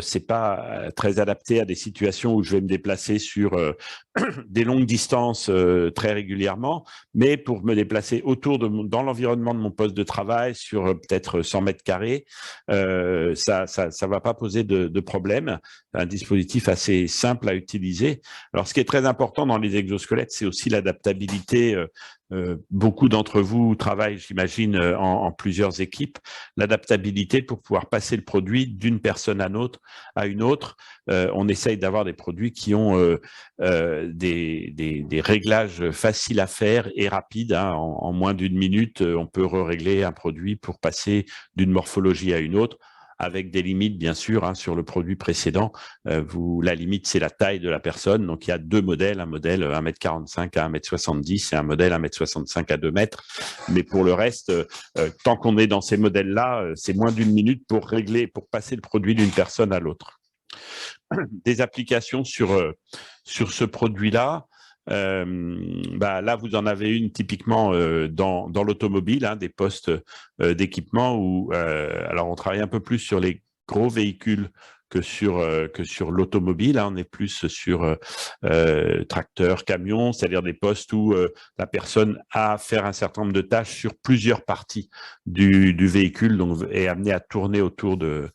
c'est pas très adapté à des situations où je vais me déplacer sur des longues distances très régulièrement, mais pour me déplacer dans l'environnement de mon poste de travail sur peut-être 100 mètres carrés, ça va pas poser de problème. Un dispositif assez simple à utiliser. Alors, ce qui est très important dans les exosquelettes, c'est aussi l'adaptabilité. Beaucoup d'entre vous travaillent, j'imagine, en plusieurs équipes. L'adaptabilité pour pouvoir passer le produit d'une personne à une autre. On essaye d'avoir des produits qui ont des réglages faciles à faire et rapides. En moins d'une minute, on peut régler un produit pour passer d'une morphologie à une autre. avec des limites, bien sûr, hein, sur le produit précédent. La limite, c'est la taille de la personne. Donc, il y a deux modèles, un modèle 1m45 à 1m70 et un modèle 1m65 à 2 mètres. Mais pour le reste, tant qu'on est dans ces modèles-là, c'est moins d'1 minute pour passer le produit d'une personne à l'autre. Des applications sur ce produit-là. Là, vous en avez une typiquement dans l'automobile, hein, des postes d'équipement où alors on travaille un peu plus sur les gros véhicules que sur l'automobile, hein. On est plus sur tracteurs, camions, c'est-à-dire des postes où la personne a à faire un certain nombre de tâches sur plusieurs parties du véhicule, donc est amenée à tourner autour du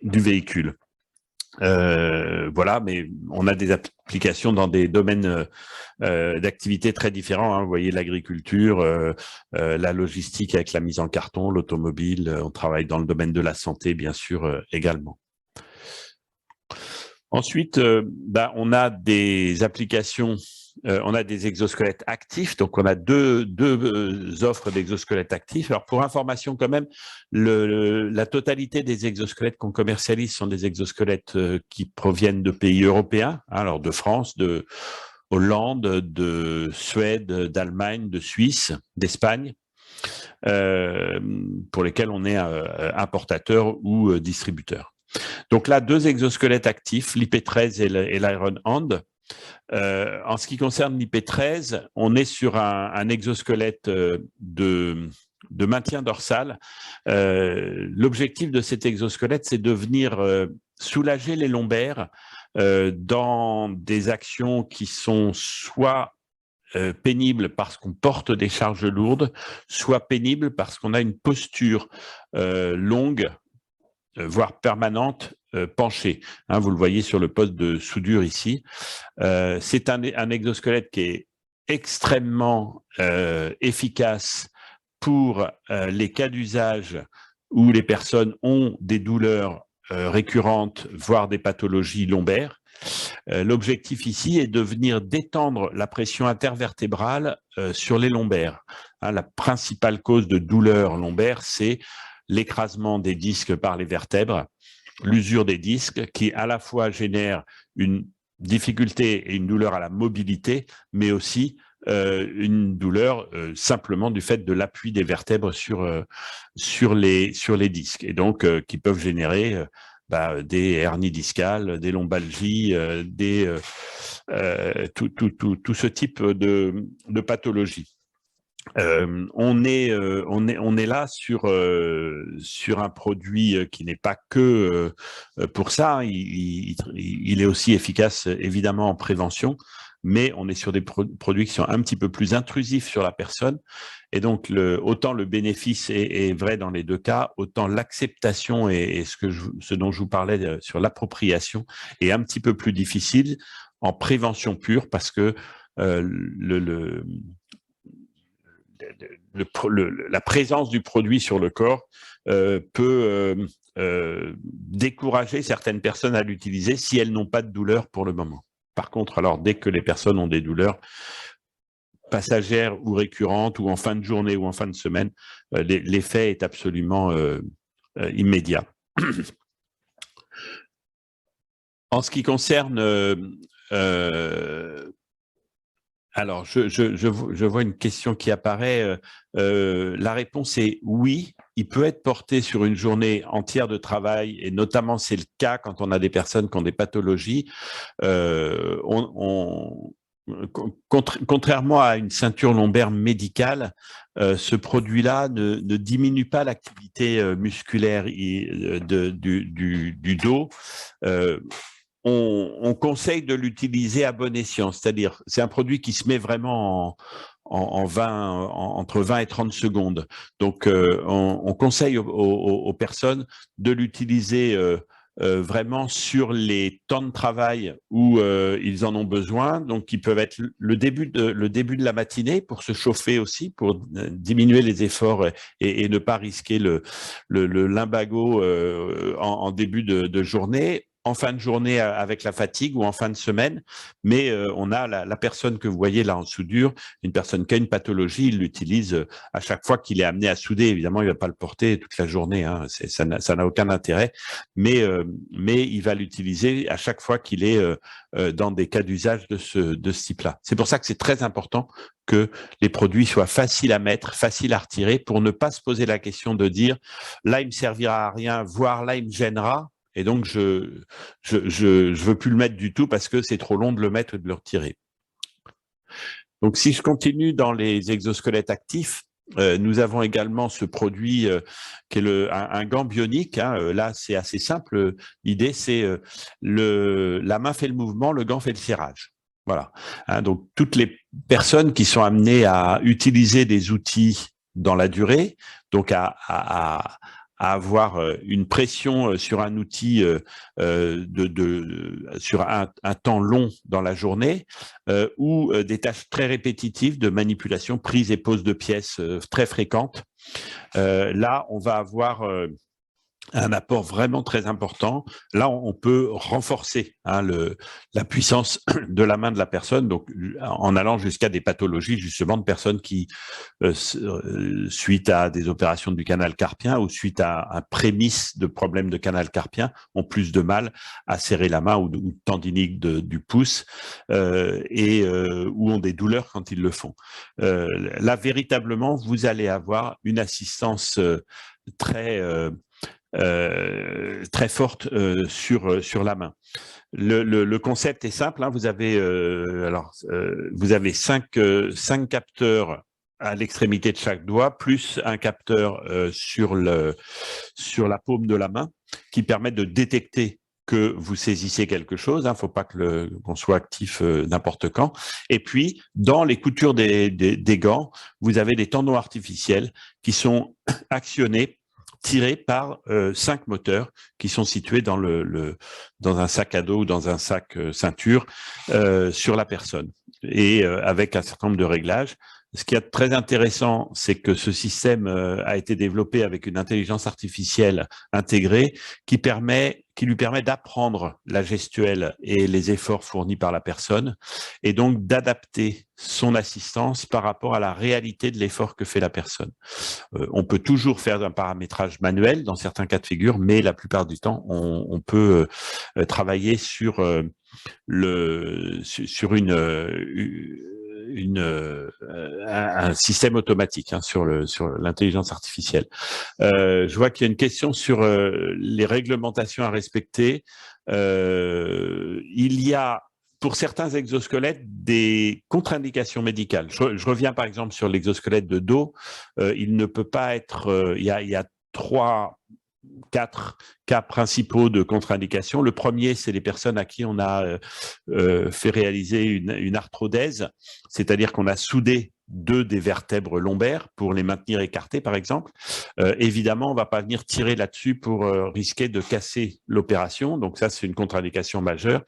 véhicule. Voilà, mais on a des applications dans des domaines d'activité très différents, hein. Vous voyez l'agriculture, la logistique avec la mise en carton, l'automobile, on travaille dans le domaine de la santé, bien sûr, également. Ensuite, on a des applications, on a des exosquelettes actifs, donc on a deux offres d'exosquelettes actifs. Alors pour information quand même, la totalité des exosquelettes qu'on commercialise sont des exosquelettes qui proviennent de pays européens, hein, alors de France, de Hollande, de Suède, d'Allemagne, de Suisse, d'Espagne, pour lesquels on est importateur ou distributeur. Donc là, deux exosquelettes actifs, l'IP13 et l'Iron Hand. En ce qui concerne l'IP13, on est sur un exosquelette de maintien dorsal. L'objectif de cet exosquelette, c'est de venir soulager les lombaires dans des actions qui sont soit pénibles parce qu'on porte des charges lourdes, soit pénibles parce qu'on a une posture longue, voire permanente, penchée. Hein, vous le voyez sur le poste de soudure ici. C'est un exosquelette qui est extrêmement efficace pour les cas d'usage où les personnes ont des douleurs récurrentes, voire des pathologies lombaires. L'objectif ici est de venir détendre la pression intervertébrale sur les lombaires. Hein, la principale cause de douleur lombaire, c'est l'écrasement des disques par les vertèbres, l'usure des disques qui à la fois génère une difficulté et une douleur à la mobilité, mais aussi une douleur simplement du fait de l'appui des vertèbres sur les disques, et donc qui peuvent générer des hernies discales, des lombalgies, tout ce type de pathologie. On est là sur un produit qui n'est pas que pour ça, hein. Il est aussi efficace évidemment en prévention, mais on est sur des produits qui sont un petit peu plus intrusifs sur la personne, et donc autant le bénéfice est vrai dans les deux cas, autant l'acceptation et ce dont je vous parlais sur l'appropriation est un petit peu plus difficile en prévention pure, parce que la présence du produit sur le corps peut décourager certaines personnes à l'utiliser si elles n'ont pas de douleur pour le moment. Par contre, alors dès que les personnes ont des douleurs passagères ou récurrentes, ou en fin de journée ou en fin de semaine, l'effet est absolument immédiat. En ce qui concerne alors, je vois une question qui apparaît. La réponse est oui, il peut être porté sur une journée entière de travail, et notamment c'est le cas quand on a des personnes qui ont des pathologies. Contrairement à une ceinture lombaire médicale, ce produit-là ne diminue pas l'activité musculaire du dos. On conseille de l'utiliser à bon escient, c'est-à-dire c'est un produit qui se met vraiment entre 20 et 30 secondes. Donc, on conseille aux personnes de l'utiliser vraiment sur les temps de travail où ils en ont besoin, donc qui peuvent être le début de la matinée pour se chauffer aussi, pour diminuer les efforts et ne pas risquer le lumbago en début de journée, en fin de journée avec la fatigue ou en fin de semaine, mais on a la personne que vous voyez là en soudure, une personne qui a une pathologie, il l'utilise à chaque fois qu'il est amené à souder. Évidemment, il ne va pas le porter toute la journée, hein, ça n'a aucun intérêt, mais il va l'utiliser à chaque fois qu'il est dans des cas d'usage de ce type-là. C'est pour ça que c'est très important que les produits soient faciles à mettre, faciles à retirer, pour ne pas se poser la question de dire là, il me servira à rien, voire là, il me gênera. Et donc, je veux plus le mettre du tout parce que c'est trop long de le mettre et de le retirer. Donc, si je continue dans les exosquelettes actifs, nous avons également ce produit qui est un gant bionique. Hein. Là, c'est assez simple. L'idée, c'est la main fait le mouvement, le gant fait le serrage. Voilà. Hein, donc, toutes les personnes qui sont amenées à utiliser des outils dans la durée, donc à avoir une pression sur un outil sur un temps long dans la journée, ou des tâches très répétitives de manipulation, prise et pose de pièces très fréquentes. Là, on va avoir un apport vraiment très important. Là, on peut renforcer la puissance de la main de la personne, donc en allant jusqu'à des pathologies justement de personnes qui, suite à des opérations du canal carpien ou suite à un prémisse de problème de canal carpien, ont plus de mal à serrer la main ou tendinique du pouce ou ont des douleurs quand ils le font. Là, véritablement, vous allez avoir une assistance très forte sur la main. Le concept est simple, hein, vous avez cinq capteurs à l'extrémité de chaque doigt, plus un capteur sur la paume de la main qui permet de détecter que vous saisissez quelque chose, hein, faut pas qu'on soit actif n'importe quand. Et puis, dans les coutures des gants, vous avez des tendons artificiels qui sont actionnés, tirés par 5 moteurs qui sont situés dans un sac à dos ou dans un sac ceinture sur la personne, et avec un certain nombre de réglages. Ce qui est très intéressant, c'est que ce système a été développé avec une intelligence artificielle intégrée qui lui permet d'apprendre la gestuelle et les efforts fournis par la personne, et donc d'adapter son assistance par rapport à la réalité de l'effort que fait la personne. On peut toujours faire un paramétrage manuel dans certains cas de figure, mais la plupart du temps, on peut travailler sur un système automatique, hein, sur l'intelligence artificielle. Je vois qu'il y a une question sur les réglementations à respecter. Il y a pour certains exosquelettes des contre-indications médicales. Je reviens par exemple sur l'exosquelette de dos. Il ne peut pas être. Il y a 4 cas principaux de contre-indication. Le premier, c'est les personnes à qui on a fait réaliser une arthrodèse, c'est-à-dire qu'on a soudé 2 des vertèbres lombaires pour les maintenir écartées, par exemple. Évidemment, on ne va pas venir tirer là-dessus pour risquer de casser l'opération. Donc ça, c'est une contre-indication majeure.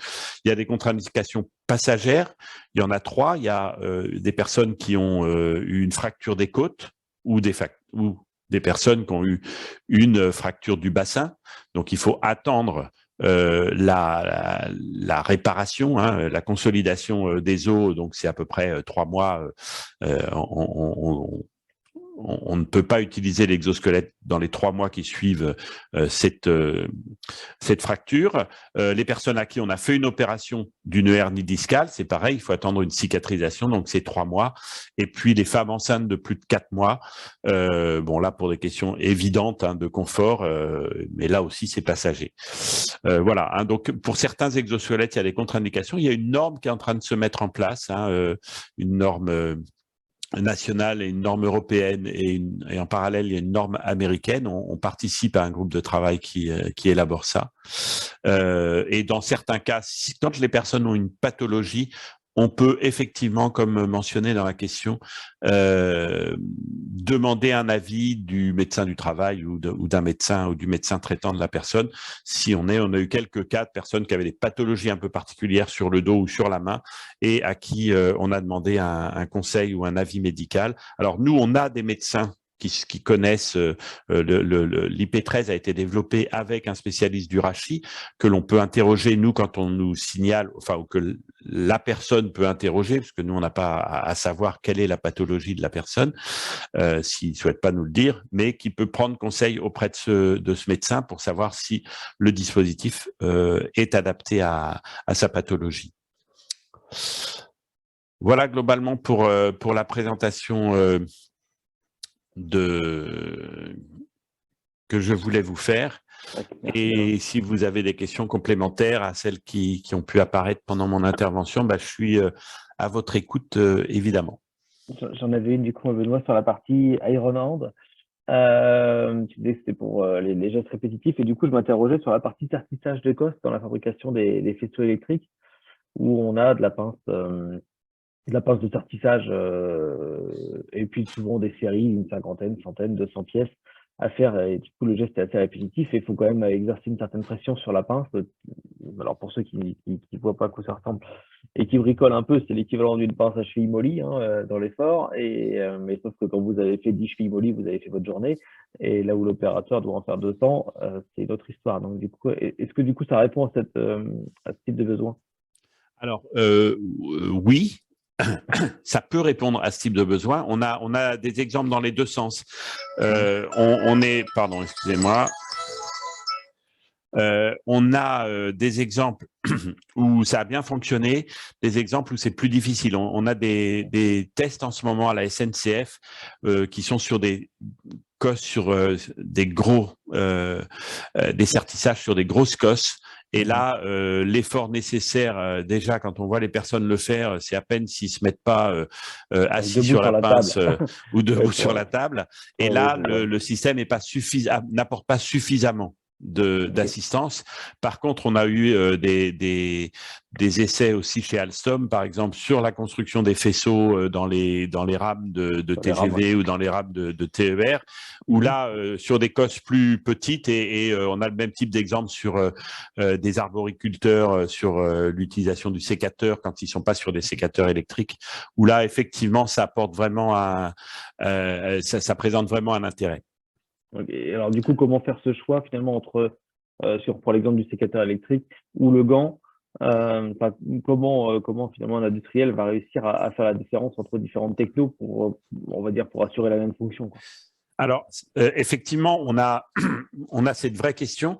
Il y a des contre-indications passagères. Il y en a 3. Il y a des personnes qui ont eu une fracture des côtes ou des personnes qui ont eu une fracture du bassin. Donc, il faut attendre la réparation, hein, la consolidation des os. Donc, c'est à peu près 3 mois. On ne peut pas utiliser l'exosquelette dans les 3 mois qui suivent cette fracture. Les personnes à qui on a fait une opération d'une hernie discale, c'est pareil, il faut attendre une cicatrisation, donc c'est 3 mois. Et puis les femmes enceintes de plus de 4 mois, bon là pour des questions évidentes, hein, de confort, mais là aussi c'est passager. Voilà, hein, donc pour certains exosquelettes, il y a des contre-indications. Il y a une norme qui est en train de se mettre en place, hein, une norme nationale et une norme européenne, et en parallèle, il y a une norme américaine. On participe à un groupe de travail qui élabore ça. Et dans certains cas, quand les personnes ont une pathologie, on peut effectivement, comme mentionné dans la question, demander un avis du médecin du travail ou d'un médecin ou du médecin traitant de la personne. Si on a eu quelques cas de personnes qui avaient des pathologies un peu particulières sur le dos ou sur la main et à qui on a demandé un conseil ou un avis médical. Alors nous, on a des médecins qui connaissent l'IP13 a été développé avec un spécialiste du rachis que l'on peut interroger, nous, quand on nous signale, enfin, ou que la personne peut interroger, parce que nous, on n'a pas à savoir quelle est la pathologie de la personne, s'il ne souhaite pas nous le dire, mais qui peut prendre conseil auprès de ce médecin pour savoir si le dispositif est adapté à sa pathologie. Voilà globalement pour la présentation que je voulais vous faire. Et si vous avez des questions complémentaires à celles qui ont pu apparaître pendant mon intervention, je suis à votre écoute, évidemment. J'en avais une du coup, Benoît, sur la partie Iron Hand. Tu disais que c'était pour les gestes répétitifs, et du coup, je m'interrogeais sur la partie sertissage de cosses dans la fabrication des faisceaux électriques, où on a de la pince de sertissage, et puis souvent des séries, une cinquantaine, centaine, 200 pièces à faire, et du coup le geste est assez répétitif et il faut quand même exercer une certaine pression sur la pince. Alors pour ceux qui voient pas à quoi ça ressemble et qui bricolent un peu, c'est l'équivalent d'une pince à cheville molly dans l'effort, mais sauf que quand vous avez fait 10 chevilles molly, vous avez fait votre journée, et là où l'opérateur doit en faire 200, c'est une autre histoire. Donc du coup, est-ce que du coup ça répond à ce type de besoin? Alors oui. Ça peut répondre à ce type de besoin. On a des exemples dans les deux sens. Pardon, excusez-moi. On a des exemples où ça a bien fonctionné, des exemples où c'est plus difficile. On a des tests en ce moment à la SNCF qui sont sur des cosses, sur des sertissages sur des grosses cosses. Et là, l'effort nécessaire, déjà, quand on voit les personnes le faire, c'est à peine s'ils se mettent pas assis sur la pince ou debout sur la table. Et là, le système n'apporte pas suffisamment d'assistance. Par contre, on a eu des essais aussi chez Alstom, par exemple, sur la construction des faisceaux dans les rames de TGV ou dans les rames de TER, où là, sur des cosses plus petites, et on a le même type d'exemple sur des arboriculteurs, sur l'utilisation du sécateur quand ils sont pas sur des sécateurs électriques, où là, effectivement, ça apporte vraiment ça présente vraiment un intérêt. Okay. Alors du coup, comment faire ce choix finalement entre, pour l'exemple du sécateur électrique ou le gant, comment finalement un industriel va réussir à faire la différence entre différentes technos pour, on va dire, pour assurer la même fonction, quoi. Alors, effectivement, on a cette vraie question.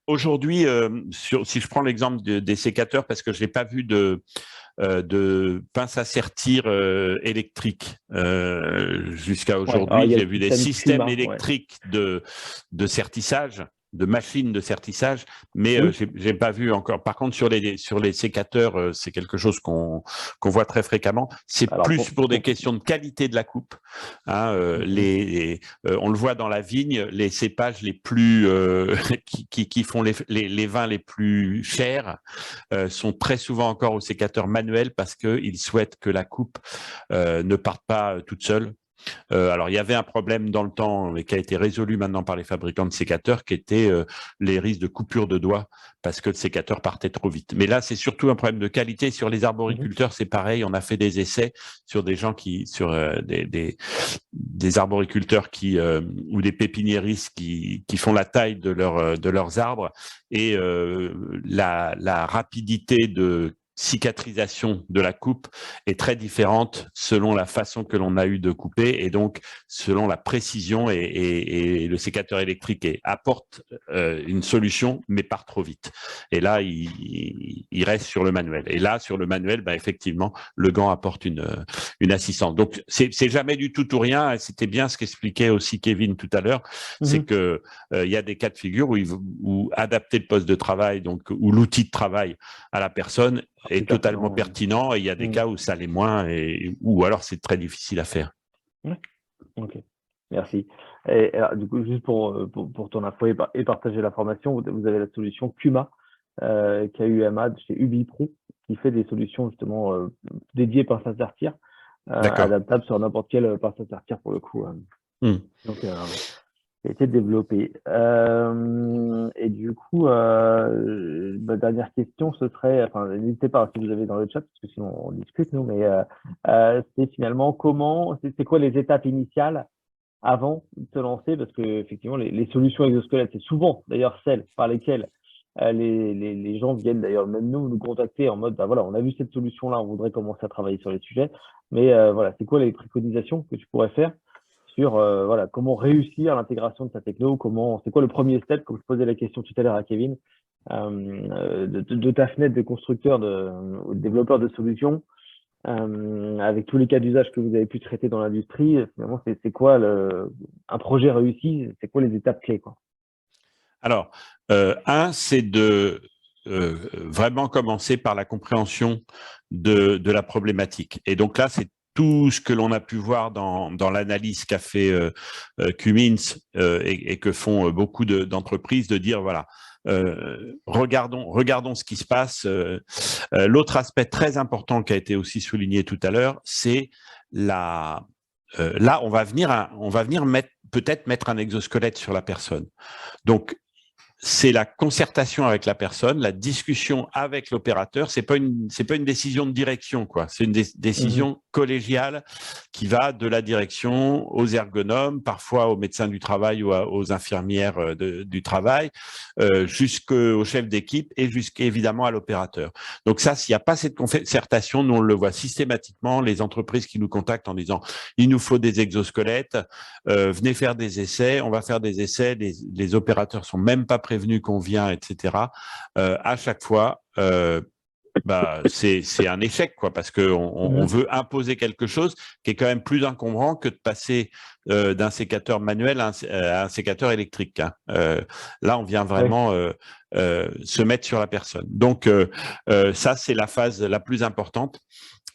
Aujourd'hui, si je prends l'exemple des sécateurs, parce que je n'ai pas vu de pince à sertir électrique jusqu'à aujourd'hui. J'ai vu des systèmes électriques de sertissage, de machines de sertissage, mais j'ai pas vu encore. Par contre, sur les sécateurs, c'est quelque chose qu'on voit très fréquemment. C'est plus pour des questions de qualité de la coupe. Hein, on le voit dans la vigne, les cépages les plus qui font les vins les plus chers sont très souvent encore au sécateur manuel parce qu'ils souhaitent que la coupe ne parte pas toute seule. Alors, il y avait un problème dans le temps, mais qui a été résolu maintenant par les fabricants de sécateurs, qui était les risques de coupure de doigts parce que le sécateur partait trop vite. Mais là, c'est surtout un problème de qualité. Sur les arboriculteurs, c'est pareil. On a fait des essais sur des gens sur des arboriculteurs ou des pépiniéristes qui font la taille de leurs arbres, et la rapidité de cicatrisation de la coupe est très différente selon la façon que l'on a eu de couper, et donc selon la précision, et le sécateur électrique apporte une solution mais part trop vite, et là il reste sur le manuel, et là sur le manuel effectivement le gant apporte une assistance. Donc c'est jamais du tout ou rien. C'était bien ce qu'expliquait aussi Kevin tout à l'heure, c'est que il y a des cas de figure où adapter le poste de travail, donc ou l'outil de travail à la personne est totalement pertinent, et il y a des cas où ça l'est moins, ou alors c'est très difficile à faire. Ok, merci. Et alors, du coup, juste pour ton info et partager l'information, vous avez la solution Kuma, KUMA chez Ubipro, qui fait des solutions justement dédiées pince à sertir, adaptables sur n'importe quelle pince à sertir pour le coup. Donc, a été développé. Et du coup, ma dernière question, ce serait, enfin, n'hésitez pas si vous avez dans le chat, parce que sinon on discute, nous, mais c'est finalement c'est quoi les étapes initiales avant de te lancer, parce que effectivement, les solutions exosquelettes, c'est souvent d'ailleurs celles par lesquelles les gens viennent d'ailleurs, même nous contacter en mode, bah voilà, on a vu cette solution-là, on voudrait commencer à travailler sur les sujets, mais voilà, c'est quoi les préconisations que tu pourrais faire sur voilà, comment réussir l'intégration de sa techno, c'est quoi le premier step, comme je posais la question tout à l'heure à Kevin, de ta fenêtre de constructeur, ou de développeur de solutions, avec tous les cas d'usage que vous avez pu traiter dans l'industrie, finalement, c'est quoi un projet réussi, c'est quoi les étapes clés, quoi? Alors, c'est de vraiment commencer par la compréhension de la problématique. Et donc là, c'est tout ce que l'on a pu voir dans l'analyse qu'a fait Cummins et que font beaucoup d'entreprises, de dire, voilà, regardons ce qui se passe. L'autre aspect très important qui a été aussi souligné tout à l'heure, c'est là, on va venir peut-être mettre un exosquelette sur la personne. Donc, c'est la concertation avec la personne, la discussion avec l'opérateur. C'est pas une décision de direction, quoi. C'est une décision collégiale qui va de la direction aux ergonomes, parfois aux médecins du travail ou aux infirmières du travail, jusqu'au chef d'équipe et jusqu'évidemment à l'opérateur. Donc ça, s'il n'y a pas cette concertation, nous on le voit systématiquement, les entreprises qui nous contactent en disant il nous faut des exosquelettes, venez faire des essais, on va faire des essais, les opérateurs sont même pas prévenus qu'on vient, etc. À chaque fois, c'est un échec, quoi, parce qu'on veut imposer quelque chose qui est quand même plus encombrant que de passer d'un sécateur manuel à un sécateur électrique. Hein. Là, on vient vraiment se mettre sur la personne. Donc, ça, c'est la phase la plus importante.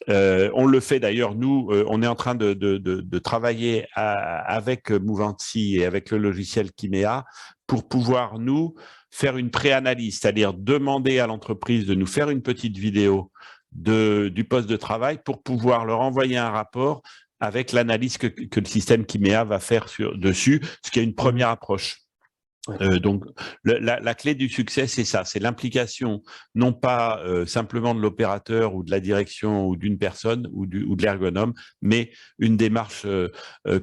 On le fait d'ailleurs, nous, on est en train de travailler avec Mouvanti et avec le logiciel Kimea pour pouvoir, nous, faire une pré-analyse, c'est-à-dire demander à l'entreprise de nous faire une petite vidéo du poste de travail pour pouvoir leur envoyer un rapport avec l'analyse que le système Kimea va faire dessus, ce qui est une première approche. Donc, la clé du succès, c'est ça, c'est l'implication, non pas simplement de l'opérateur ou de la direction ou d'une personne ou de l'ergonome, mais une démarche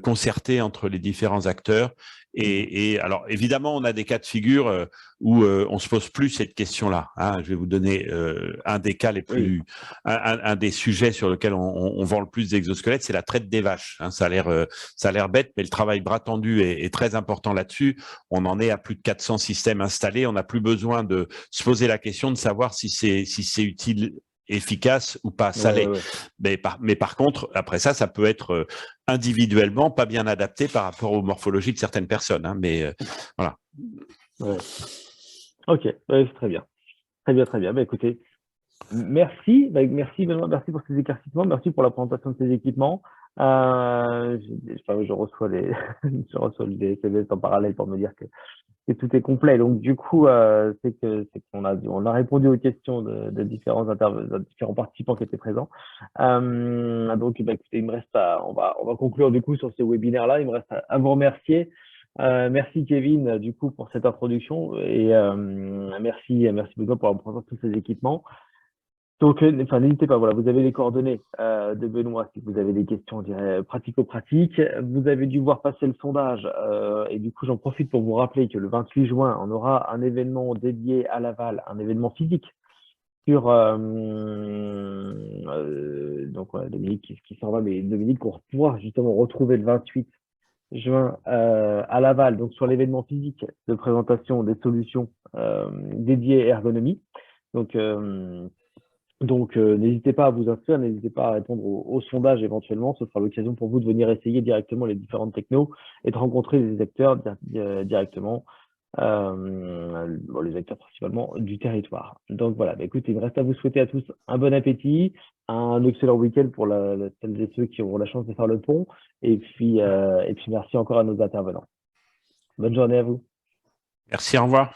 concertée entre les différents acteurs. Et alors, évidemment, on a des cas de figure où on se pose plus cette question-là. Hein. Je vais vous donner un des cas les plus, un des sujets sur lesquels on vend le plus d'exosquelettes, c'est la traite des vaches. Hein. Ça a l'air bête, mais le travail bras tendu est très important là-dessus. On en est à plus de 400 systèmes installés. On n'a plus besoin de se poser la question de savoir si c'est utile, efficace ou pas. Ça l'est. Mais par contre, après ça peut être individuellement pas bien adapté par rapport aux morphologies de certaines personnes. Hein, mais voilà. Ouais. Ok, c'est très bien. Très bien, très bien. Bah, écoutez, merci. Merci Benoît, merci pour ces éclaircissements, merci pour la présentation de ces équipements. Je reçois je reçois des SMS en parallèle pour me dire que tout est complet. Donc du coup, c'est qu'on a répondu aux questions de différents participants qui étaient présents. Donc, bah, écoutez, il me reste on va conclure du coup sur ce webinaire-là. Il me reste à vous remercier. Merci Kevin du coup pour cette introduction et merci Benoît pour la présentation de tous ces équipements. Donc, n'hésitez pas, voilà, vous avez les coordonnées de Benoît si vous avez des questions, je dirais, pratico-pratiques. Vous avez dû voir passer le sondage et du coup, j'en profite pour vous rappeler que le 28 juin, on aura un événement dédié à Laval, un événement physique sur donc voilà, Dominique qui s'en va, mais Dominique qu'on pourra justement retrouver le 28 juin à Laval, donc sur l'événement physique de présentation des solutions dédiées ergonomie. Donc, n'hésitez pas à vous inscrire, n'hésitez pas à répondre au sondage éventuellement. Ce sera l'occasion pour vous de venir essayer directement les différentes technos et de rencontrer les acteurs directement, les acteurs principalement du territoire. Donc voilà, écoutez, il me reste à vous souhaiter à tous un bon appétit, un excellent week-end pour celles et ceux qui auront la chance de faire le pont. Et puis merci encore à nos intervenants. Bonne journée à vous. Merci, au revoir.